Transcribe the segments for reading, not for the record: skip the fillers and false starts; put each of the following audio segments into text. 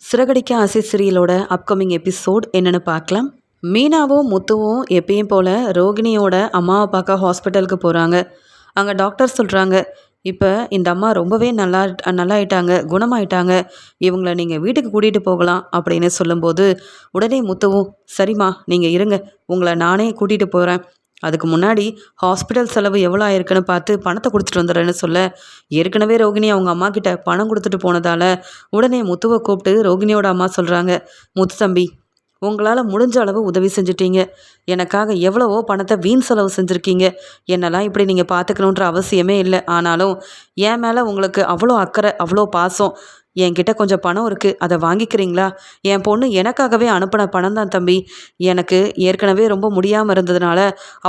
சிறகடிக்க ஆசை சீரியலோட upcoming episode என்னென்னு பார்க்கலாம். மீனாவும் முத்துவும் எப்பயும் போல் ரோகிணியோட அம்மாவை பார்க்க ஹாஸ்பிட்டலுக்கு போகிறாங்க. அங்கே டாக்டர் சொல்கிறாங்க, இப்போ இந்த அம்மா ரொம்பவே நல்லாயிட்டாங்க, குணமாயிட்டாங்க, இவங்கள நீங்கள் வீட்டுக்கு கூட்டிகிட்டு போகலாம் அப்படின்னு சொல்லும்போது உடனே முத்துவும், சரிம்மா நீங்கள் இருங்க, உங்களை நானே கூட்டிகிட்டு போகிறேன், அதுக்கு முன்னாடி ஹாஸ்பிட்டல் செலவு எவ்வளோ ஆயிருக்குன்னு பார்த்து பணத்தை கொடுத்துட்டு வந்துடுறேன்னு சொல்ல, ஏற்கனவே ரோகிணி அவங்க அம்மா கிட்ட பணம் கொடுத்துட்டு போனதால் உடனே முத்துவை கூப்பிட்டு ரோகிணியோட அம்மா சொல்கிறாங்க, முத்து தம்பி, உங்களால் முடிஞ்ச அளவு உதவி செஞ்சிட்டீங்க, எனக்காக எவ்வளவோ பணத்தை வீண் செலவு செஞ்சுருக்கீங்க, என்னெல்லாம் இப்படி நீங்கள் பார்த்துக்கணுன்ற அவசியமே இல்லை, ஆனாலும் என் மேலே உங்களுக்கு அவ்வளோ அக்கறை, அவ்வளோ பாசம், என்கிட்ட கொஞ்சம் பணம் இருக்குது, அதை வாங்கிக்கிறீங்களா? என் பொண்ணு எனக்காகவே அனுப்பின பணம் தான் தம்பி, எனக்கு ஏற்கனவே ரொம்ப முடியாமல் இருந்ததுனால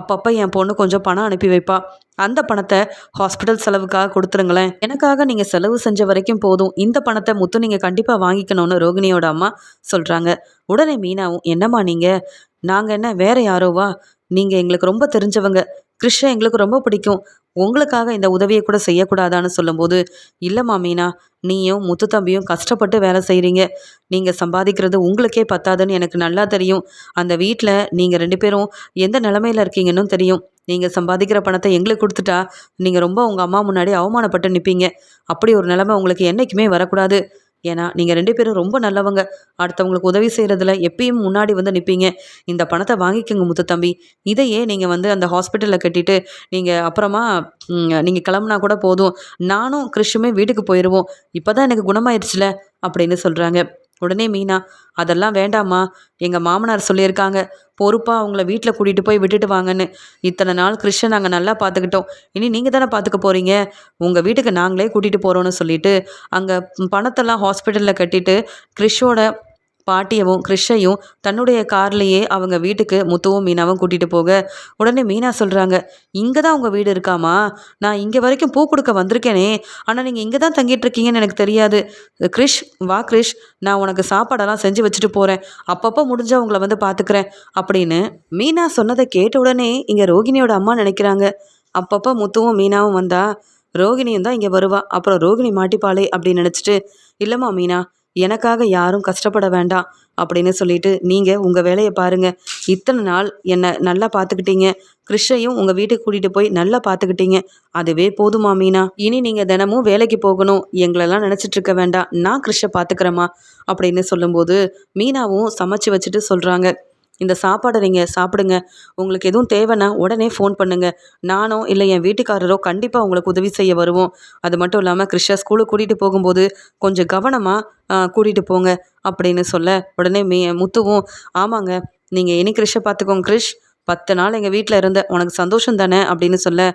அப்பப்போ என் பொண்ணு கொஞ்சம் பணம் அனுப்பி வைப்பா, அந்த பணத்தை ஹாஸ்பிட்டல் செலவுக்காக கொடுத்துருங்களேன், எனக்காக நீங்கள் செலவு செஞ்ச வரைக்கும் போதும், இந்த பணத்தை முத்து நீங்கள் கண்டிப்பாக வாங்கிக்கணும்னு ரோகிணியோட அம்மா சொல்கிறாங்க. உடனே மீனாவும், என்னம்மா நீங்கள், நாங்கள் என்ன வேற யாரோவா, நீங்கள் எங்களுக்கு ரொம்ப தெரிஞ்சவங்க, கிருஷ்ண எங்களுக்கு ரொம்ப பிடிக்கும், உங்களுக்காக இந்த உதவியை கூட செய்யக்கூடாதான்னு சொல்லும்போது, இல்லைம்மா மீனா, நீயும் முத்து தம்பியும் கஷ்டப்பட்டு வேலை செய்கிறீங்க, நீங்கள் சம்பாதிக்கிறது உங்களுக்கே பத்தாதுன்னு எனக்கு நல்லா தெரியும், அந்த வீட்டில் நீங்கள் 2 பேரும் எந்த நிலமையில இருக்கீங்கன்னு தெரியும், நீங்கள் சம்பாதிக்கிற பணத்தை எங்களுக்கு கொடுத்துட்டா நீங்கள் ரொம்ப உங்கள் அம்மா முன்னாடி அவமானப்பட்டு நிற்பீங்க, அப்படி ஒரு நிலைமை உங்களுக்கு என்றைக்குமே வரக்கூடாது, ஏன்னா நீங்கள் 2 பேரும் ரொம்ப நல்லவங்க, அடுத்தவங்களுக்கு உதவி செய்கிறதுல எப்பயும் முன்னாடி வந்து நிற்பீங்க, இந்த பணத்தை வாங்கிக்கோங்க முத்து தம்பி, இதையே நீங்கள் வந்து அந்த ஹாஸ்பிட்டலில் கட்டிட்டு நீங்கள் அப்புறமா நீங்கள் கிளம்புனா கூட போதும், நானும் கிறிஷுமே வீட்டுக்கு போயிடுவோம், இப்போ தான் எனக்கு குணமாயிருச்சுல அப்படின்னு சொல்கிறாங்க. உடனே மீனா, அதெல்லாம் வேண்டாம்மா, எங்கள் மாமனார் சொல்லியிருக்காங்க, பொறுப்பாக அவங்கள வீட்டில் கூட்டிகிட்டு போய் விட்டுட்டு வாங்கன்னு, இத்தனை நாள் கிறிஷை நாங்கள் நல்லா பார்த்துக்கிட்டோம், இனி நீங்கள் தானே பார்த்துக்க போகிறீங்க, உங்கள் வீட்டுக்கு நாங்களே கூட்டிகிட்டு போகிறோன்னு சொல்லிட்டு அங்கே பணத்தெல்லாம் ஹாஸ்பிட்டலில் கட்டிட்டு கிறிஷோட பாட்டியவும் கிறிஷையும் தன்னுடைய கார்லேயே அவங்க வீட்டுக்கு முத்துவும் மீனாவும் கூட்டிகிட்டு போக, உடனே மீனா சொல்கிறாங்க, இங்கே தான் உங்கள் வீடு இருக்காமா, நான் இங்கே வரைக்கும் பூ கொடுக்க வந்திருக்கேனே, ஆனால் நீங்கள் இங்கே தான் தங்கிட்டு இருக்கீங்கன்னு எனக்கு தெரியாது, கிறிஷ் வா கிறிஷ், நான் உனக்கு சாப்பாடெல்லாம் செஞ்சு வச்சுட்டு போகிறேன், அப்பப்போ முடிஞ்சால் உங்களை வந்து பார்த்துக்கிறேன் அப்படின்னு மீனா சொன்னதை கேட்ட உடனே இங்கே ரோகிணியோட அம்மா நினைக்கிறாங்க, அப்பப்போ முத்துவும் மீனாவும் வந்தா ரோகிணியும் தான் இங்கே வருவா, அப்புறம் ரோகிணி மாட்டிப்பாளே அப்படின்னு நினச்சிட்டு, இல்லைம்மா மீனா, எனக்காக யாரும் கஷ்டப்பட வேண்டாம் அப்படின்னு சொல்லிட்டு நீங்கள் உங்கள் வேலையை பாருங்கள், இத்தனை நாள் என்னை நல்லா பார்த்துக்கிட்டீங்க, கிறிஷையும் உங்கள் வீட்டுக்கு கூட்டிகிட்டு போய் நல்லா பார்த்துக்கிட்டீங்க, அதுவே போதுமா மீனா, இனி நீங்கள் தினமும் வேலைக்கு போகணும், எங்களெல்லாம் நினச்சிட்டு இருக்க வேண்டாம், நான் கிறிஷை பார்த்துக்கிறேம்மா அப்படின்னு சொல்லும்போது மீனாவும் சமைச்சு வச்சுட்டு சொல்கிறாங்க, இந்த சாப்பாடை நீங்கள் சாப்பிடுங்க, உங்களுக்கு எதுவும் தேவைன்னா உடனே ஃபோன் பண்ணுங்கள், நானோ இல்லை என் வீட்டுக்காரரோ கண்டிப்பாக உங்களுக்கு உதவி செய்ய வருவோம், அது மட்டும் இல்லாமல் கிறிஷை ஸ்கூலுக்கு கூட்டிகிட்டு போகும்போது கொஞ்சம் கவனமாக கூட்டிகிட்டு போங்க அப்படின்னு சொல்ல, உடனே முத்துவும், ஆமாங்க, நீங்கள் இனி கிறிஷை பார்த்துக்கோங்க கிறிஷ், 10 நாள் எங்கள் வீட்டில் இருந்த உனக்கு சந்தோஷம் தானே அப்படின்னு சொல்ல,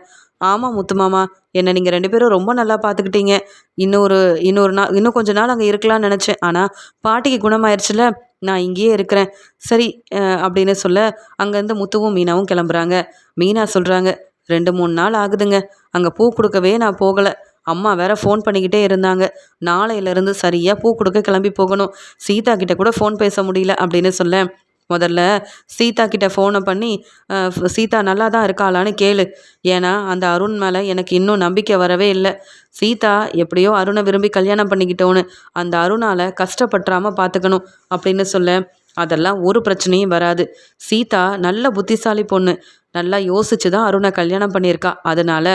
ஆமாம் முத்து மாமா, என்னை நீங்கள் 2 பேரும் ரொம்ப நல்லா பார்த்துக்கிட்டீங்க, இன்னொரு நாள் இன்னும் கொஞ்ச நாள் அங்கே இருக்கலாம்னு நினச்சேன், ஆனால் பாட்டிக்கு குணமாயிருச்சுல, நான் இங்கேயே இருக்கிறேன், சரி அப்படின்னு சொல்ல, அங்கேருந்து முத்துவும் மீனாவும் கிளம்புறாங்க. மீனா சொல்கிறாங்க, 2-3 நாள் ஆகுதுங்க, அங்கே பூ கொடுக்கவே நான் போகலை, அம்மா வேற ஃபோன் பண்ணிக்கிட்டே இருந்தாங்க, நாளையிலேருந்து சரியாக பூ கொடுக்க கிளம்பி போகணும், சீதா கிட்ட கூட ஃபோன் பேச முடியல அப்படின்னு சொல்ல, முதல்ல சீதா கிட்ட ஃபோனை பண்ணி சீதா நல்லா தான் இருக்காளான்னு கேளு, ஏன்னா அந்த அருண் மேலே எனக்கு இன்னும் நம்பிக்கை வரவே இல்லை, சீதா எப்படியோ அருணை விரும்பி கல்யாணம் பண்ணிக்கிட்டோன்னு அந்த அருணால் கஷ்டப்பட்டுறாமல் பார்த்துக்கணும் அப்படின்னு சொல்ல, அதெல்லாம் ஒரு பிரச்சனையும் வராது, சீதா நல்ல புத்திசாலி பொண்ணு, நல்லா யோசிச்சு தான் அருணை கல்யாணம் பண்ணியிருக்கா, அதனால்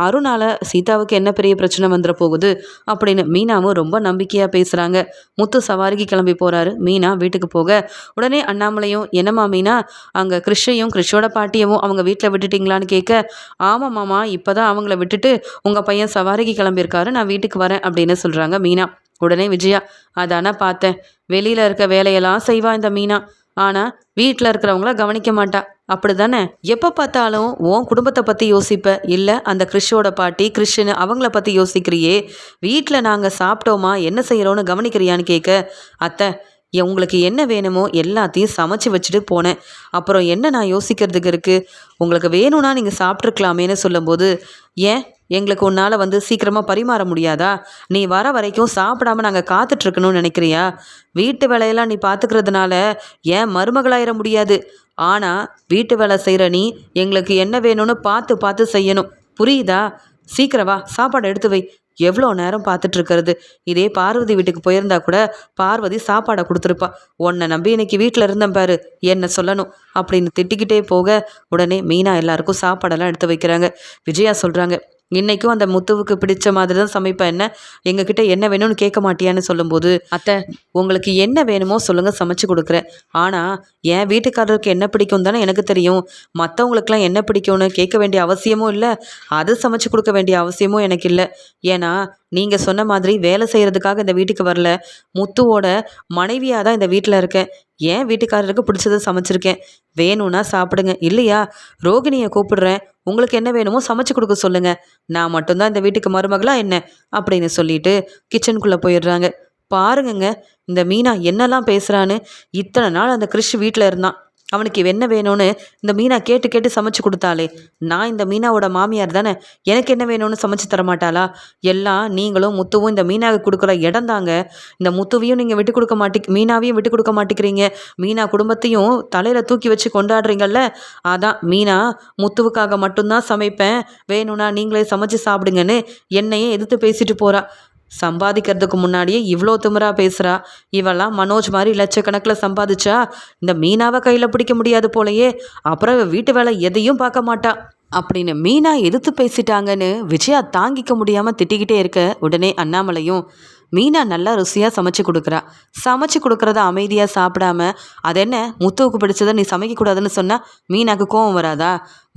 அருணால் சீதாவுக்கு என்ன பெரிய பிரச்சனை வந்துட போகுது அப்படின்னு மீனாவும் ரொம்ப நம்பிக்கையாக பேசுகிறாங்க. முத்து சவாரிக்கு கிளம்பி போகிறாரு. மீனா வீட்டுக்கு போக உடனே அண்ணாமலையும், என்னம்மா மீனா, அங்கே கிறிஷையும் கிறிஷோட பாட்டியவும் அவங்க வீட்டில் விட்டுட்டிங்களான்னு கேட்க, ஆமாம் மாமா, இப்போ தான் அவங்கள விட்டுட்டு உங்கள் பையன் சவாரிக்கு கிளம்பியிருக்காரு, நான் வீட்டுக்கு வரேன் அப்படின்னு சொல்கிறாங்க மீனா. உடனே விஜயா, அதானே பார்த்தேன், வெளியில் இருக்க வேலையெல்லாம் செய்வா இந்த மீனா, ஆனால் வீட்டில் இருக்கிறவங்கள கவனிக்க மாட்டா, அப்படி தானே, எப்போ பார்த்தாலும் உன் குடும்பத்தை பற்றி யோசிப்ப, இல்லை அந்த கிறிஷோட பாட்டி கிறிஷன்னு அவங்கள பற்றி யோசிக்கிறியே, வீட்டில் நாங்கள் சாப்பிட்டோமா என்ன செய்கிறோன்னு கவனிக்கிறியான்னு கேட்க, அத்தை உங்களுக்கு என்ன வேணுமோ எல்லாத்தையும் சமைச்சு வச்சுட்டு போனேன், அப்புறம் என்ன நான் யோசிக்கிறதுக்கு இருக்குது, உங்களுக்கு வேணும்னா நீங்கள் சாப்பிட்ருக்கலாமேன்னு சொல்லும்போது, ஏன் எங்களுக்கு உன்னால் வந்து சீக்கிரமாக பரிமாற முடியாதா, நீ வர வரைக்கும் சாப்பிடாம நாங்கள் காத்துட்ருக்கணும்னு நினைக்கிறியா, வீட்டு வேலையெல்லாம் நீ பார்த்துக்கிறதுனால ஏன் மருமகளாயிட முடியாது, ஆனால் வீட்டு வேலை செய்கிற நீ எங்களுக்கு என்ன வேணும்னு பார்த்து பார்த்து செய்யணும், புரியுதா, சீக்கிரம் வா, சாப்பாடு எடுத்து வை, எவ்வளோ நேரம் பார்த்துட்டு இருக்கிறது? இதே பார்வதி வீட்டுக்கு போயிருந்தா கூட பார்வதி சாப்பாடை கொடுத்துருப்பா. உன்னை நம்பி இன்னைக்கு வீட்டில் இருந்தேன் பாரு, என்ன சொல்லணும் அப்படின்னு திட்டிக்கிட்டே போக உடனே மீனா எல்லாருக்கும் சாப்பாடெல்லாம் எடுத்து வைக்கிறாங்க. விஜயா சொல்கிறாங்க, இன்னைக்கும் அந்த முத்துவுக்கு பிடிச்ச மாதிரி தான் சமைப்பேன், என்ன எங்ககிட்ட என்ன வேணும்னு கேட்க மாட்டியான்னு சொல்லும்போது, அத்தை உங்களுக்கு என்ன வேணுமோ சொல்லுங்க, சமைச்சு கொடுக்குறேன். ஆனால் என் வீட்டுக்காரருக்கு என்ன பிடிக்கும் தானே எனக்கு தெரியும். மற்றவங்களுக்குலாம் என்ன பிடிக்கும்னு கேட்க வேண்டிய அவசியமும் இல்லை, அது சமைச்சு கொடுக்க வேண்டிய அவசியமும் எனக்கு இல்லை. ஏன்னா நீங்கள் சொன்ன மாதிரி வேலை செய்கிறதுக்காக இந்த வீட்டுக்கு வரல, முத்துவோட மனைவியாக தான் இந்த வீட்டில் இருக்கேன். ஏன் வீட்டுக்காரருக்கு பிடிச்சதை சமைச்சிருக்கேன். வேணும்னா சாப்பிடுங்க, இல்லையா ரோகிணியை கூப்பிடுறேன், உங்களுக்கு என்ன வேணுமோ சமைச்சு கொடுக்க சொல்லுங்க. நான் மட்டும்தான் இந்த வீட்டுக்கு மருமகளா என்ன அப்படின்னு சொல்லிட்டு கிச்சனுக்குள்ளே போயிடுறாங்க. பாருங்கங்க, இந்த மீனா என்னெல்லாம் பேசுகிறான்னு. இத்தனை நாள் அந்த கிறிஷ் வீட்டில் இருந்தான், அவனுக்கு என்ன வேணும்னு இந்த மீனா கேட்டு கேட்டு சமைச்சு கொடுத்தாளே. நான் இந்த மீனாவோட மாமியார் தானே, எனக்கு என்ன வேணும்னு சமைச்சு தரமாட்டாளா? எல்லாம் நீங்களும் முத்துவும் இந்த மீனாவுக்கு கொடுக்குற இடம் தாங்க. இந்த முத்துவையும் நீங்கள் விட்டு கொடுக்க மீனாவையும் விட்டு கொடுக்க மாட்டேங்கிறீங்க. மீனா குடும்பத்தையும் தலையில் தூக்கி வச்சு கொண்டாடுறீங்கல்ல. அதான் மீனா முத்துவுக்காக மட்டும்தான் சமைப்பேன், வேணும்னா நீங்களே சமைச்சு சாப்பிடுங்கன்னு என்னையே எதிர்த்து பேசிட்டு போகிறா. சம்பாதிக்கிறதுக்கு முன்னாடியே இவ்வளோ திமிரா பேசுகிறா. இவெல்லாம் மனோஜ் மாதிரி லட்சக்கணக்கில் சம்பாதிச்சா இந்த மீனாவை கையில் பிடிக்க முடியாது போலையே. அப்புறம் வீட்டு வேலை எதையும் பார்க்க மாட்டா அப்படின்னு மீனா எதிர்த்து பேசிட்டாங்கன்னு விஜயா தாங்கிக்க முடியாமல் திட்டிக்கிட்டே இருக்க உடனே அண்ணாமலையும், மீனா நல்லா ருசியாக சமைச்சு கொடுக்குறா, சமைச்சு கொடுக்குறத அமைதியாக சாப்பிடாம அது என்ன முத்துவுக்கு பிடிச்சதை நீ சமைக்கக்கூடாதுன்னு சொன்னால் மீனாக்கு கோவம் வராதா?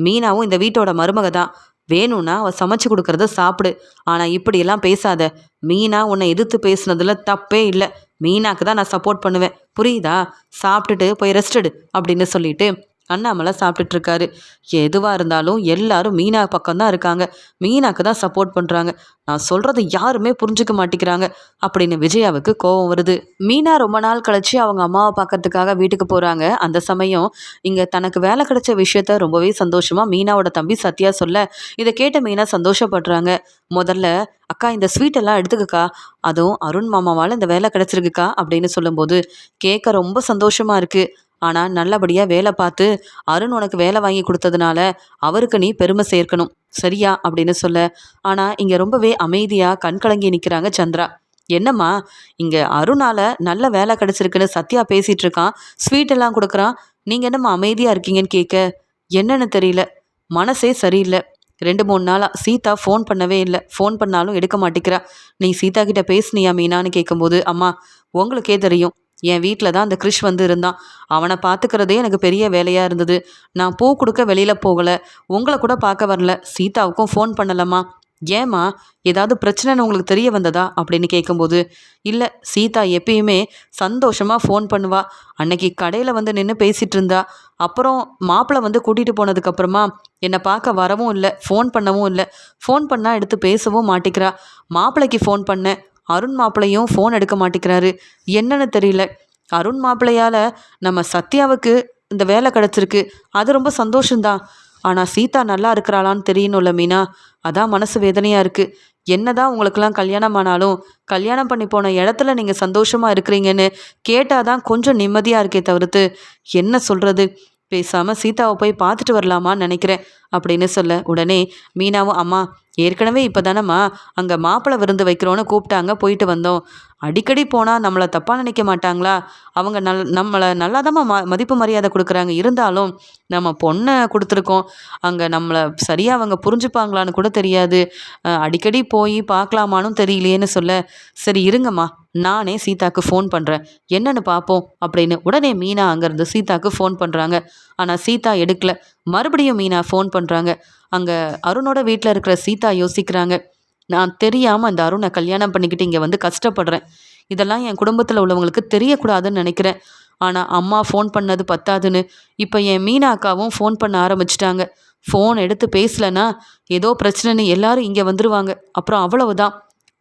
மீனாவும் இந்த வீட்டோட மருமக தான், வேணும்னா அவள் சமைச்சு கொடுக்குறத சாப்பிடு, ஆனால் இப்படியெல்லாம் பேசாத. மீனா உன்னை எதிர்த்து பேசுனதுல தப்பே இல்லை, மீனாக்கு தான் நான் சப்போர்ட் பண்ணுவேன், புரியுதா? சாப்பிட்டுட்டு போய் ரெஸ்ட் எடு அப்படின்னு சொல்லிட்டு அண்ணாமலை சாப்பிட்டுட்ருக்காரு. எதுவாக இருந்தாலும் எல்லாரும் மீனா பக்கம்தான் இருக்காங்க, மீனாக்கு தான் சப்போர்ட் பண்ணுறாங்க. நான் சொல்கிறத யாருமே புரிஞ்சுக்க மாட்டேங்கிறாங்க அப்படின்னு விஜயாவுக்கு கோபம் வருது. மீனா ரொம்ப நாள் கழிச்சு அவங்க அம்மாவை பார்க்கறதுக்காக வீட்டுக்கு போகிறாங்க. அந்த சமயம் இங்கே தனக்கு வேலை கிடைச்ச விஷயத்த ரொம்பவே சந்தோஷமாக மீனாவோட தம்பி சத்யா சொல்ல, இதை கேட்ட மீனா சந்தோஷப்படுறாங்க. முதல்ல அக்கா இந்த ஸ்வீட் எல்லாம் எடுத்துக்கக்கா, அதுவும் அருண் மாமாவால் இந்த வேலை கிடைச்சிருக்குக்கா அப்படின்னு சொல்லும்போது கேட்க ரொம்ப சந்தோஷமாக இருக்குது. ஆனால் நல்லபடியாக வேலை பார்த்து அருண் உனக்கு வேலை வாங்கி கொடுத்ததுனால அவருக்கு நீ பெருமை சேர்க்கணும், சரியா அப்படின்னு சொல்ல, ஆனால் இங்கே ரொம்பவே அமைதியாக கண்கலங்கி நிற்கிறாங்க சந்திரா. என்னம்மா இங்கே அருணால் நல்ல வேலை கிடச்சிருக்குன்னு சத்யா பேசிகிட்டு இருக்கான், ஸ்வீட் எல்லாம் கொடுக்குறான், நீங்கள் என்னம்மா அமைதியாக இருக்கீங்கன்னு கேட்க, என்னன்னு தெரியல, மனசே சரியில்லை. 2-3 நாளாக சீதா ஃபோன் பண்ணவே இல்லை, ஃபோன் பண்ணாலும் எடுக்க மாட்டேங்கிறா. நீ சீதா கிட்ட பேசுனியா மீனான்னு கேட்கும்போது, அம்மா உங்களுக்கே தெரியும், என் வீட்டில் தான் அந்த கிறிஷ் வந்து இருந்தான், அவனை பார்த்துக்கிறதே எனக்கு பெரிய வேலையாக இருந்தது. நான் பூ கொடுக்க வெளியில் போகலை, உங்களை கூட பார்க்க வரல, சீதாவுக்கும் ஃபோன் பண்ணலம்மா. ஏம்மா ஏதாவது பிரச்சனைன்னு உங்களுக்கு தெரிய வந்ததா அப்படின்னு கேட்கும்போது, இல்லை சீதா எப்பயுமே சந்தோஷமாக ஃபோன் பண்ணுவா, அன்னைக்கு கடையில் வந்து நின்று பேசிகிட்டு இருந்தா, அப்புறம் மாப்பிள்ளை வந்து கூட்டிகிட்டு போனதுக்கப்புறமா என்னை பார்க்க வரவும் இல்லை, ஃபோன் பண்ணவும் இல்லை, ஃபோன் பண்ணால் எடுத்து பேசவும் மாட்டேங்கிறா. மாப்பிள்ளைக்கு ஃபோன் பண்ணேன், அருண் மாப்பிள்ளையும் ஃபோன் எடுக்க மாட்டேங்கிறாரு, என்னன்னு தெரியல. அருண் மாப்பிள்ளையால் நம்ம சத்யாவுக்கு இந்த வேலை கிடச்சிருக்கு, அது ரொம்ப சந்தோஷந்தான். ஆனால் சீதா நல்லா இருக்கிறாளான்னு தெரியணும்ல மீனா, அதான் மனசு வேதனையாக இருக்குது. என்னதான் உங்களுக்கெல்லாம் கல்யாணம் ஆனாலும் கல்யாணம் பண்ணி போன இடத்துல நீங்கள் சந்தோஷமாக இருக்கிறீங்கன்னு கேட்டால் தான் கொஞ்சம் நிம்மதியாக இருக்கே தவிர்த்து என்ன சொல்கிறது. பேசாமல் சீதாவை போய் பார்த்துட்டு வரலாமான்னு நினைக்கிறேன் அப்படின்னு சொல்ல, உடனே மீனாவும், அம்மா ஏற்கனவே இப்போ தானம்மா அங்கே மாப்பிள்ளை விருந்து வைக்கிறோன்னு கூப்பிட்டாங்க, போயிட்டு வந்தோம். அடிக்கடி போனால் நம்மளை தப்பாக நினைக்க மாட்டாங்களா? அவங்க நம்மளை நல்லாதாம்மா மதிப்பு மரியாதை கொடுக்குறாங்க, இருந்தாலும் நம்ம பொண்ணை கொடுத்துருக்கோம், அங்கே நம்மளை சரியாக அவங்க புரிஞ்சுப்பாங்களான்னு கூட தெரியாது, அடிக்கடி போய் பார்க்கலாமான்னு தெரியலையேன்னு சொல்ல, சரி இருங்கம்மா நானே சீதாக்கு ஃபோன் பண்ணுறேன், என்னன்னு பார்ப்போம் அப்படின்னு உடனே மீனா அங்கேருந்து சீதாக்கு ஃபோன் பண்ணுறாங்க. ஆனால் சீதா எடுக்கல. மறுபடியும் மீனா ஃபோன் பண்ணுறாங்க. அங்கே அருணோட வீட்டில் இருக்கிற சீதா யோசிக்கிறாங்க, நான் தெரியாமல் அந்த அருணை கல்யாணம் பண்ணிக்கிட்டு இங்கே வந்து கஷ்டப்படுறேன், இதெல்லாம் என் குடும்பத்தில் உள்ளவங்களுக்கு தெரியக்கூடாதுன்னு நினைக்கிறேன். ஆனால் அம்மா ஃபோன் பண்ணது பத்தாதுன்னு இப்போ என் மீனா அக்காவும் ஃபோன் பண்ண ஆரம்பிச்சிட்டாங்க. ஃபோன் எடுத்து பேசலைன்னா ஏதோ பிரச்சனைன்னு எல்லாரும் இங்கே வந்துடுவாங்க, அப்புறம் அவ்வளவுதான்.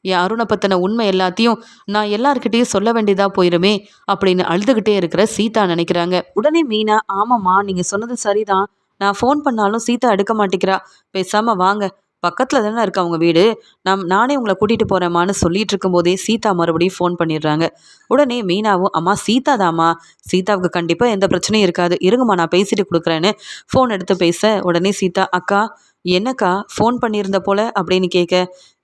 என் அருணை பற்றின உண்மை எல்லாத்தையும் நான் எல்லார்கிட்டையும் சொல்ல வேண்டியதாக போயிருமே அப்படின்னு அழுதுகிட்டே இருக்கிற சீதா நினைக்கிறாங்க. உடனே மீனா, ஆமாம்மா நீங்கள் சொன்னது சரிதான், நான் ஃபோன் பண்ணாலும் சீதா எடுக்க மாட்டேங்கிறா, பேசாமல் வாங்க, பக்கத்தில் தானே இருக்கா அவங்க வீடு, நானே உங்களை கூட்டிகிட்டு போகிறேம்மான்னு சொல்லிட்டு இருக்கும்போதே சீதா மறுபடியும் ஃபோன் பண்ணிடுறாங்க. உடனே மீனாவும், அம்மா சீதா தாம்மா, சீதாவுக்கு கண்டிப்பாக எந்த பிரச்சனையும் இருக்காது, இருங்கம்மா நான் பேசிட்டு கொடுக்குறேன்னு ஃபோன் எடுத்து பேச, உடனே சீதா, அக்கா என்னக்கா ஃபோன் பண்ணியிருந்த போல அப்படின்னு கேட்க,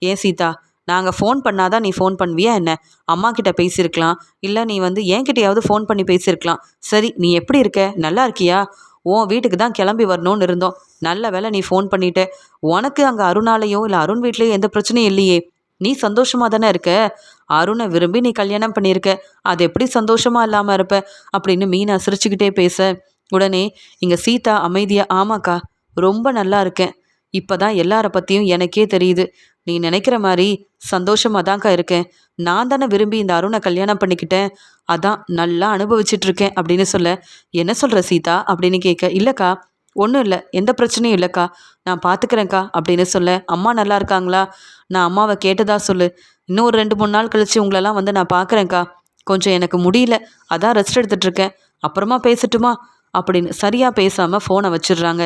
ஏன் சீதா நாங்கள் ஃபோன் பண்ணாதான் நீ ஃபோன் பண்ணுவியா என்ன? அம்மா கிட்ட பேசியிருக்கலாம், இல்லை நீ என்கிட்டயாவது ஃபோன் பண்ணி பேசியிருக்கலாம். சரி, நீ எப்படி இருக்க? நல்லா இருக்கியா? உன் வீட்டுக்கு தான் கிளம்பி வரணும்னு இருந்தோம். நல்ல வேளை நீ ஃபோன் பண்ணிட்ட. உனக்கு அங்கே அருணாலேயோ இல்லை அருண் வீட்லேயோ எந்த பிரச்சனையும் இல்லையே. நீ சந்தோஷமா தானே இருக்க? அருணை விரும்பி நீ கல்யாணம் பண்ணியிருக்க. அது எப்படி சந்தோஷமா இல்லாமல் இருப்ப? அப்படின்னு மீனா சிரிச்சுக்கிட்டே பேச, உடனே இங்கே சீதா அமைதியா, ஆமாக்கா, ரொம்ப நல்லா இருக்கேன். இப்பதான் எல்லார பற்றியும் எனக்கே தெரியுது. நீ நினைக்கிற மாதிரி சந்தோஷமா தான்க்கா இருக்கேன். நான் தானே விரும்பி இந்த அருணை கல்யாணம் பண்ணிக்கிட்டேன். அதான் நல்லா அனுபவிச்சுட்டு இருக்கேன் அப்படின்னு சொல்ல, என்ன சொல்கிற சீதா அப்படின்னு கேட்க, இல்லைக்கா, ஒன்றும் இல்லை, எந்த பிரச்சனையும் இல்லைக்கா, நான் பார்த்துக்கிறேன்க்கா அப்படின்னு சொல்ல, அம்மா நல்லா இருக்காங்களா? நான் அம்மாவை கேட்டதா சொல்லு. இன்னும் ஒரு 2-3 நாள் கழிச்சு உங்களெல்லாம் நான் பார்க்குறேன்க்கா. கொஞ்சம் எனக்கு முடியல, அதான் ரெஸ்ட் எடுத்துட்டு இருக்கேன். அப்புறமா பேசட்டுமா அப்படின்னு சரியாக பேசாமல் ஃபோனை வச்சிடுறாங்க.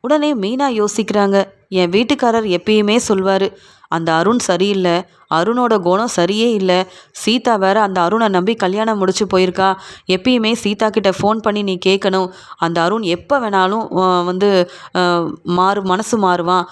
உடனே மீனா யோசிக்கிறாங்க, என் வீட்டுக்காரர் எப்பயுமே சொல்வார், அந்த அருண் சரியில்லை, அருணோட குணம் சரியே இல்லை. சீதா வேற அந்த அருணை நம்பி கல்யாணம் முடிச்சு போயிருக்கா. எப்பயுமே சீதா கிட்ட ஃபோன் பண்ணி நீ கேட்கணும், அந்த அருண் எப்போ வேணாலும் மனசு மாறுவான்.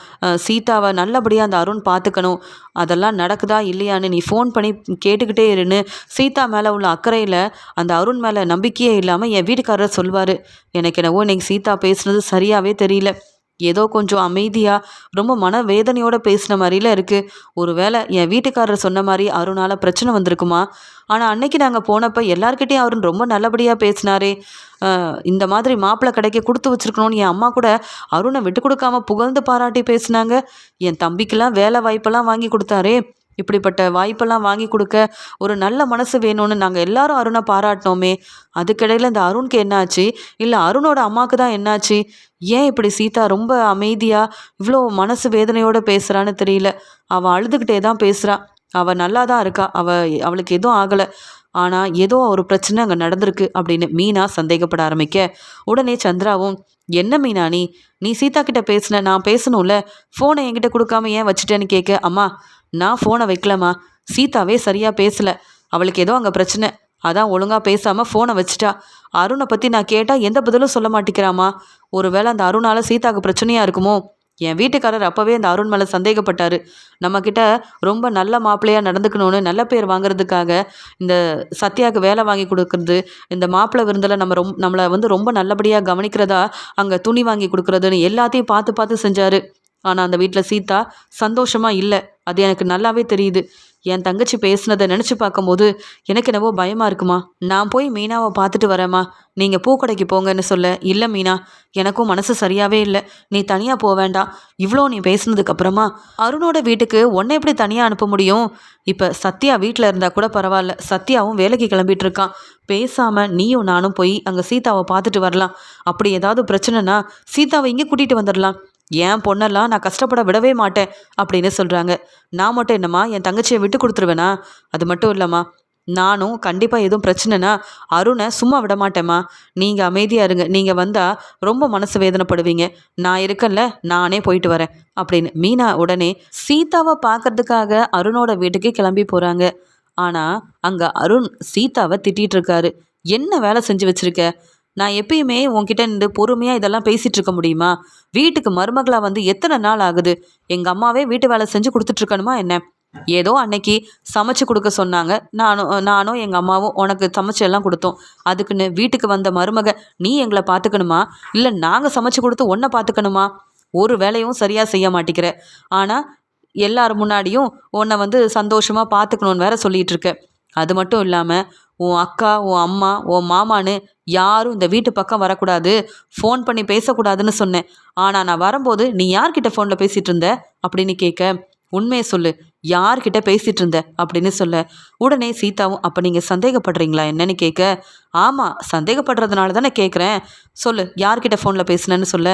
சீதாவை நல்லபடியாக அந்த அருண் பார்த்துக்கணும். அதெல்லாம் நடக்குதா இல்லையான்னு நீ ஃபோன் பண்ணி கேட்டுக்கிட்டே இருன்னு சீதா மேலே உள்ள அக்கறையில் அந்த அருண் மேலே நம்பிக்கையே இல்லாமல் என் வீட்டுக்காரர் சொல்வார். எனக்கு என்னவோ இன்னைக்கு சீதா பேசுனது சரியாகவே தெரியல. ஏதோ கொஞ்சம் அமைதியாக ரொம்ப மனவேதனையோடு பேசின மாதிரில இருக்குது. ஒருவேளை என் வீட்டுக்காரர் சொன்ன மாதிரி அருணால் பிரச்சனை வந்திருக்குமா? ஆனால் அன்னைக்கு நாங்கள் போனப்போ எல்லார்கிட்டையும் அருண் ரொம்ப நல்லபடியாக பேசினாரே. இந்த மாதிரி மாப்பிள்ளை கிடைக்க கொடுத்து வச்சிருக்கணும்னு என் அம்மா கூட அருணை விட்டு கொடுக்காம புகழ்ந்து பாராட்டி பேசினாங்க. என் தம்பிக்கெல்லாம் வேலை வாய்ப்பெல்லாம் வாங்கி கொடுத்தாரே. இப்படிப்பட்ட வாய்ப்பெல்லாம் வாங்கி கொடுக்க ஒரு நல்ல மனசு வேணும்னு நாங்கள் எல்லாரும் அருணை பாராட்டினோமே. அதுக்கிடையில் இந்த அருணுக்கு என்னாச்சு? இல்லை அருணோட அம்மாவுக்கு தான் என்னாச்சு? ஏன் இப்படி சீதா ரொம்ப அமைதியாக இவ்வளோ மனசு வேதனையோடு பேசுகிறான்னு தெரியல. அவள் அழுதுகிட்டே தான் பேசுகிறா. அவள் நல்லா தான் இருக்கா, அவளுக்கு எதுவும் ஆகலை. ஆனால் ஏதோ ஒரு பிரச்சனை அங்கே நடந்திருக்கு அப்படின்னு மீனா சந்தேகப்பட ஆரம்பிக்க, உடனே சந்திராவும், என்ன மீனா நீ சீதா கிட்ட பேசின, நான் பேசணும்ல, ஃபோனை என்கிட்ட கொடுக்காம ஏன் வச்சுட்டேன்னு கேட்க, அம்மா நான் ஃபோனை வைக்கலம்மா, சீதாவே சரியாக பேசலை, அவளுக்கு ஏதோ அங்கே பிரச்சனை, அதான் ஒழுங்காக பேசாமல் ஃபோனை வச்சுட்டா. அருணை பற்றி நான் கேட்டால் எந்த பதிலும் சொல்ல மாட்டேங்கிறாமா. ஒருவேளை அந்த அருணால் சீதாவுக்கு பிரச்சனையாக இருக்குமோ? என் வீட்டுக்காரர் அப்போவே அந்த அருண் மேலே சந்தேகப்பட்டார். நம்மக்கிட்ட ரொம்ப நல்ல மாப்பிள்ளையாக நடந்துக்கணும்னு நல்ல பேர் வாங்குறதுக்காக இந்த சத்யாவுக்கு வேலை வாங்கி கொடுக்குறது, இந்த மாப்பிள்ளை விருந்தில் நம்மளை ரொம்ப நல்லபடியாக கவனிக்கிறதா அங்கே துணி வாங்கி கொடுக்குறதுன்னு எல்லாத்தையும் பார்த்து பார்த்து செஞ்சார். ஆனால் அந்த வீட்டில் சீதா சந்தோஷமாக இல்லை. அது எனக்கு நல்லாவே தெரியுது. என் தங்கச்சி பேசுனதை நினச்சி பார்க்கும்போது எனக்கு என்னவோ பயமாக இருக்குமா. நான் போய் மீனாவை பார்த்துட்டு வரேம்மா, நீங்கள் பூக்கடைக்கு போங்கன்னு சொல்ல, இல்லை மீனா, எனக்கும் மனசு சரியாகவே இல்லை, நீ தனியாக போக வேண்டாம். இவ்வளோ நீ பேசுனதுக்கப்புறமா அருணோட வீட்டுக்கு உன்னை எப்படி தனியாக அனுப்ப முடியும்? இப்போ சத்யா வீட்டில் இருந்தால் கூட பரவாயில்ல, சத்யாவும் வேலைக்கு கிளம்பிட்டு இருக்கான். பேசாமல் நீயும் நானும் போய் அங்கே சீதாவை பார்த்துட்டு வரலாம். அப்படி ஏதாவது பிரச்சனைனா சீதாவை இங்கே கூட்டிகிட்டு வந்துடலாம். என் பொண்ணெல்லாம் நான் கஷ்டப்பட விடவே மாட்டேன் அப்படின்னு சொல்கிறாங்க. நான் மட்டும் என்னம்மா என் தங்கச்சியை விட்டு கொடுத்துருவேனா? அது மட்டும் இல்லைம்மா, நானும் கண்டிப்பாக எதுவும் பிரச்சனைனா அருணை சும்மா விட மாட்டேம்மா. நீங்கள் அமைதியாக இருங்க, நீங்கள் வந்தால் ரொம்ப மனசு வேதனைப்படுவீங்க. நான் இருக்கேன்ல, நானே போயிட்டு வரேன் அப்படின்னு மீனா உடனே சீதாவை பார்க்கறதுக்காக அருணோட வீட்டுக்கு கிளம்பி போகிறாங்க. ஆனால் அங்கே அருண் சீதாவை திட்டிகிட்டு இருக்காரு. என்ன வேலை செஞ்சு வச்சுருக்க? நான் எப்பயுமே உன்கிட்ட நின்று பொறுமையாக இதெல்லாம் பேசிகிட்டு இருக்க முடியுமா? வீட்டுக்கு மருமகளாக எத்தனை நாள் ஆகுது? எங்கள் அம்மாவே வீட்டு வேலை செஞ்சு கொடுத்துட்ருக்கணுமா என்ன? ஏதோ அன்னைக்கு சமைச்சு கொடுக்க சொன்னாங்க, நானும் எங்கள் அம்மாவும் உனக்கு சமைச்சு எல்லாம் கொடுத்தோம். அதுக்குன்னு வீட்டுக்கு வந்த மருமக நீ எங்களை பார்த்துக்கணுமா, இல்லை நாங்கள் சமைச்சு கொடுத்து உன்னை பார்த்துக்கணுமா? ஒரு வேலையும் சரியாக செய்ய மாட்டேங்கிற. ஆனால் எல்லார் முன்னாடியும் உன்னை சந்தோஷமாக பார்த்துக்கணுன்னு வேற சொல்லிகிட்டு இருக்க. அது மட்டும் இல்லாமல் உன் அக்கா, உன் அம்மா, உன் மாமான்னு யாரும் இந்த வீட்டு பக்கம் வரக்கூடாது, ஃபோன் பண்ணி பேசக்கூடாதுன்னு சொன்னேன். ஆனால் நான் வரும்போது நீ யார்கிட்ட ஃபோனில் பேசிகிட்டு இருந்த அப்படின்னு கேட்க, உண்மையை சொல்லு, யார்கிட்ட பேசிகிட்டு இருந்த அப்படின்னு சொல்ல, உடனே சீதாவும், அப்போ நீங்கள் சந்தேகப்படுறீங்களா என்னன்னு கேட்க, ஆமாம், சந்தேகப்படுறதுனால தானே கேட்குறேன், சொல்லு யார்கிட்ட ஃபோனில் பேசுனேன்னு சொல்ல,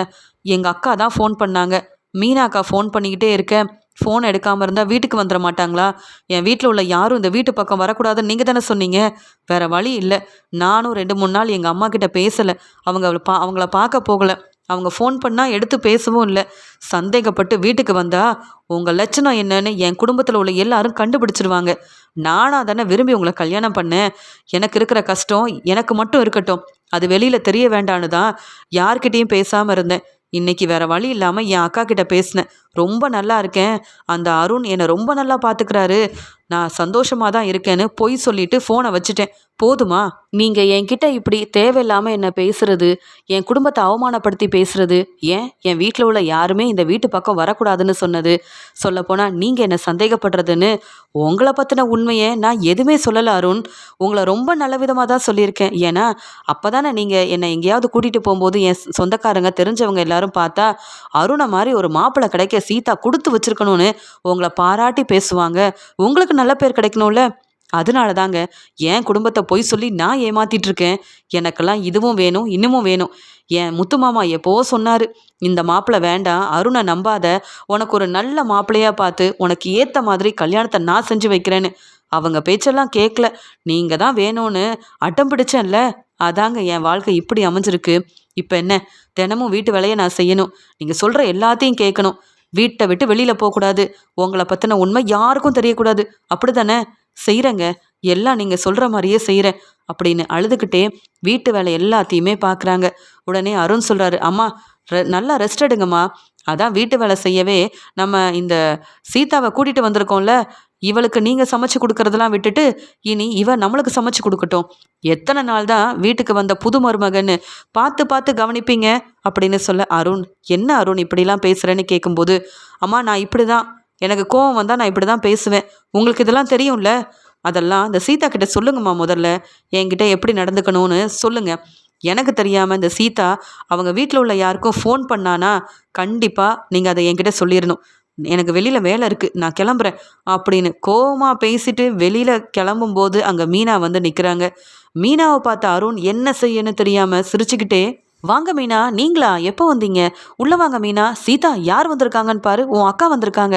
எங்கள் அக்கா தான் ஃபோன் பண்ணாங்க, மீனா அக்கா ஃபோன் பண்ணிக்கிட்டே இருக்க, ஃபோன் எடுக்காமல் இருந்தால் வீட்டுக்கு வந்துட மாட்டாங்களா? என் வீட்டில் உள்ள யாரும் இந்த வீட்டு பக்கம் வரக்கூடாதுன்னு நீங்கள் தானே சொன்னீங்க. வேறு வழி இல்லை, நானும் 2-3 நாள் எங்கள் அம்மா கிட்ட பேசலை. அவங்கள பார்க்க போகலை. அவங்க ஃபோன் பண்ணால் எடுத்து பேசவும் இல்லை. சந்தேகப்பட்டு வீட்டுக்கு வந்தால் உங்கள் லட்சணம் என்னன்னு என் குடும்பத்தில் உள்ள எல்லாரும் கண்டுபிடிச்சிருவாங்க. நானாக தானே விரும்பி உங்களை கல்யாணம் பண்ணேன். எனக்கு இருக்கிற கஷ்டம் எனக்கு மட்டும் இருக்கட்டும், அது வெளியில் தெரிய வேண்டான்னு தான் யார்கிட்டையும் பேசாமல் இருந்தேன். இன்னைக்கு வேற வழி இல்லாமல் என் அக்கா கிட்ட பேசினேன். ரொம்ப நல்லா இருக்கேன், அந்த அருண் என்னை ரொம்ப நல்லா பார்த்துக்கிறாரு, நான் சந்தோஷமாக தான் இருக்கேன்னு பொய் சொல்லிட்டு ஃபோனை வச்சுட்டேன். போதுமா? நீங்கள் என்கிட்ட இப்படி தேவையில்லாமல் என்ன பேசுறது, என் குடும்பத்தை அவமானப்படுத்தி பேசுறது, ஏன் என் வீட்டில் உள்ள யாருமே இந்த வீட்டு பக்கம் வரக்கூடாதுன்னு சொன்னது, சொல்லப்போனால் நீங்கள் என்னை சந்தேகப்படுறதுன்னு உங்களை பற்றின உண்மையை நான் எதுவுமே சொல்லலை அருண். உங்களை ரொம்ப நல்ல விதமாக தான் சொல்லியிருக்கேன். ஏன்னா அப்போ தானே நீங்கள் என்னை எங்கேயாவது கூட்டிகிட்டு போகும்போது என் சொந்தக்காரங்க தெரிஞ்சவங்க எல்லாரும் பார்த்தா அருணை மாதிரி ஒரு மாப்பிள்ளை கிடைக்க சீதா கொடுத்து வச்சிருக்கணும்னு உங்களை பாராட்டி பேசுவாங்க. உங்களுக்கு நல்ல பேர் கிடைக்கணும்ல. அதனால தாங்க என் குடும்பத்தை பொய் சொல்லி நான் ஏமாத்திட்டு இருக்கேன். எனக்கெல்லாம் இதுவும் வேணும், இன்னமும் வேணும். என் முத்து மாமா எப்போ சொன்னாரு, இந்த மாப்பிள்ளை வேண்டாம், அருணை நம்பாத, உனக்கு ஒரு நல்ல மாப்பிள்ளையா பார்த்து உனக்கு ஏற்ற மாதிரி கல்யாணத்தை நான் செஞ்சு வைக்கிறேன்னு. அவங்க பேச்செல்லாம் கேட்கல, நீங்கள் தான் வேணும்னு அடம் பிடிச்சேன்ல, அதாங்க என் வாழ்க்கை இப்படி அமைஞ்சிருக்கு. இப்போ என்ன, தினமும் வீட்டு வேலையை நான் செய்யணும், நீங்கள் சொல்கிற எல்லாத்தையும் கேட்கணும், வீட்டை விட்டு வெளியில் போகக்கூடாது, உங்களை பற்றின உண்மை யாருக்கும் தெரியக்கூடாது, அப்படி தானே? செய்கிறேங்க, எல்லாம் நீங்கள் சொல்கிற மாதிரியே செய்கிறேன் அப்படின்னு அழுதுகிட்டே வீட்டு வேலை எல்லாத்தையுமே பார்க்குறாங்க. உடனே அருண் சொல்கிறாரு, அம்மா நல்லா ரெஸ்ட் எடுங்கம்மா, அதான் வீட்டு வேலை செய்யவே நம்ம இந்த சீதாவை கூட்டிகிட்டு வந்திருக்கோம்ல, இவளுக்கு நீங்கள் சமைச்சு கொடுக்கறதெல்லாம் விட்டுட்டு இனி இவ நம்மளுக்கு சமைச்சு கொடுக்கட்டும். எத்தனை நாள் தான் வீட்டுக்கு வந்த புது மருமகன்னு பார்த்து பார்த்து கவனிப்பீங்க அப்படின்னு சொல்ல, அருண் என்ன அருண் இப்படிலாம் பேசுகிறேன்னு கேட்கும்போது, அம்மா நான் இப்படி தான், எனக்கு கோவம் வந்தால் நான் இப்படி தான் பேசுவேன், உங்களுக்கு இதெல்லாம் தெரியும்ல, அதெல்லாம் இந்த சீதா கிட்ட சொல்லுங்கம்மா, முதல்ல என்கிட்ட எப்படி நடந்துக்கணும்னு சொல்லுங்கள். எனக்கு தெரியாமல் இந்த சீதா அவங்க வீட்டில் உள்ள யாருக்கும் ஃபோன் பண்ணானா கண்டிப்பாக நீங்கள் அதை என்கிட்ட சொல்லிடணும். எனக்கு வெளியில் வேலை இருக்குது, நான் கிளம்புறேன் அப்படின்னு கோவமாக பேசிட்டு வெளியில் கிளம்பும்போது அங்கே மீனா வந்து நிற்கிறாங்க. மீனாவை பார்த்த அருண் என்ன செய்யன்னு தெரியாமல் சிரிச்சுக்கிட்டே, வாங்க மீனா, நீங்களா, எப்போ வந்தீங்க, உள்ளே வாங்க மீனா, சீதா யார் வந்திருக்காங்கன்னு பாரு, உன் அக்கா வந்திருக்காங்க,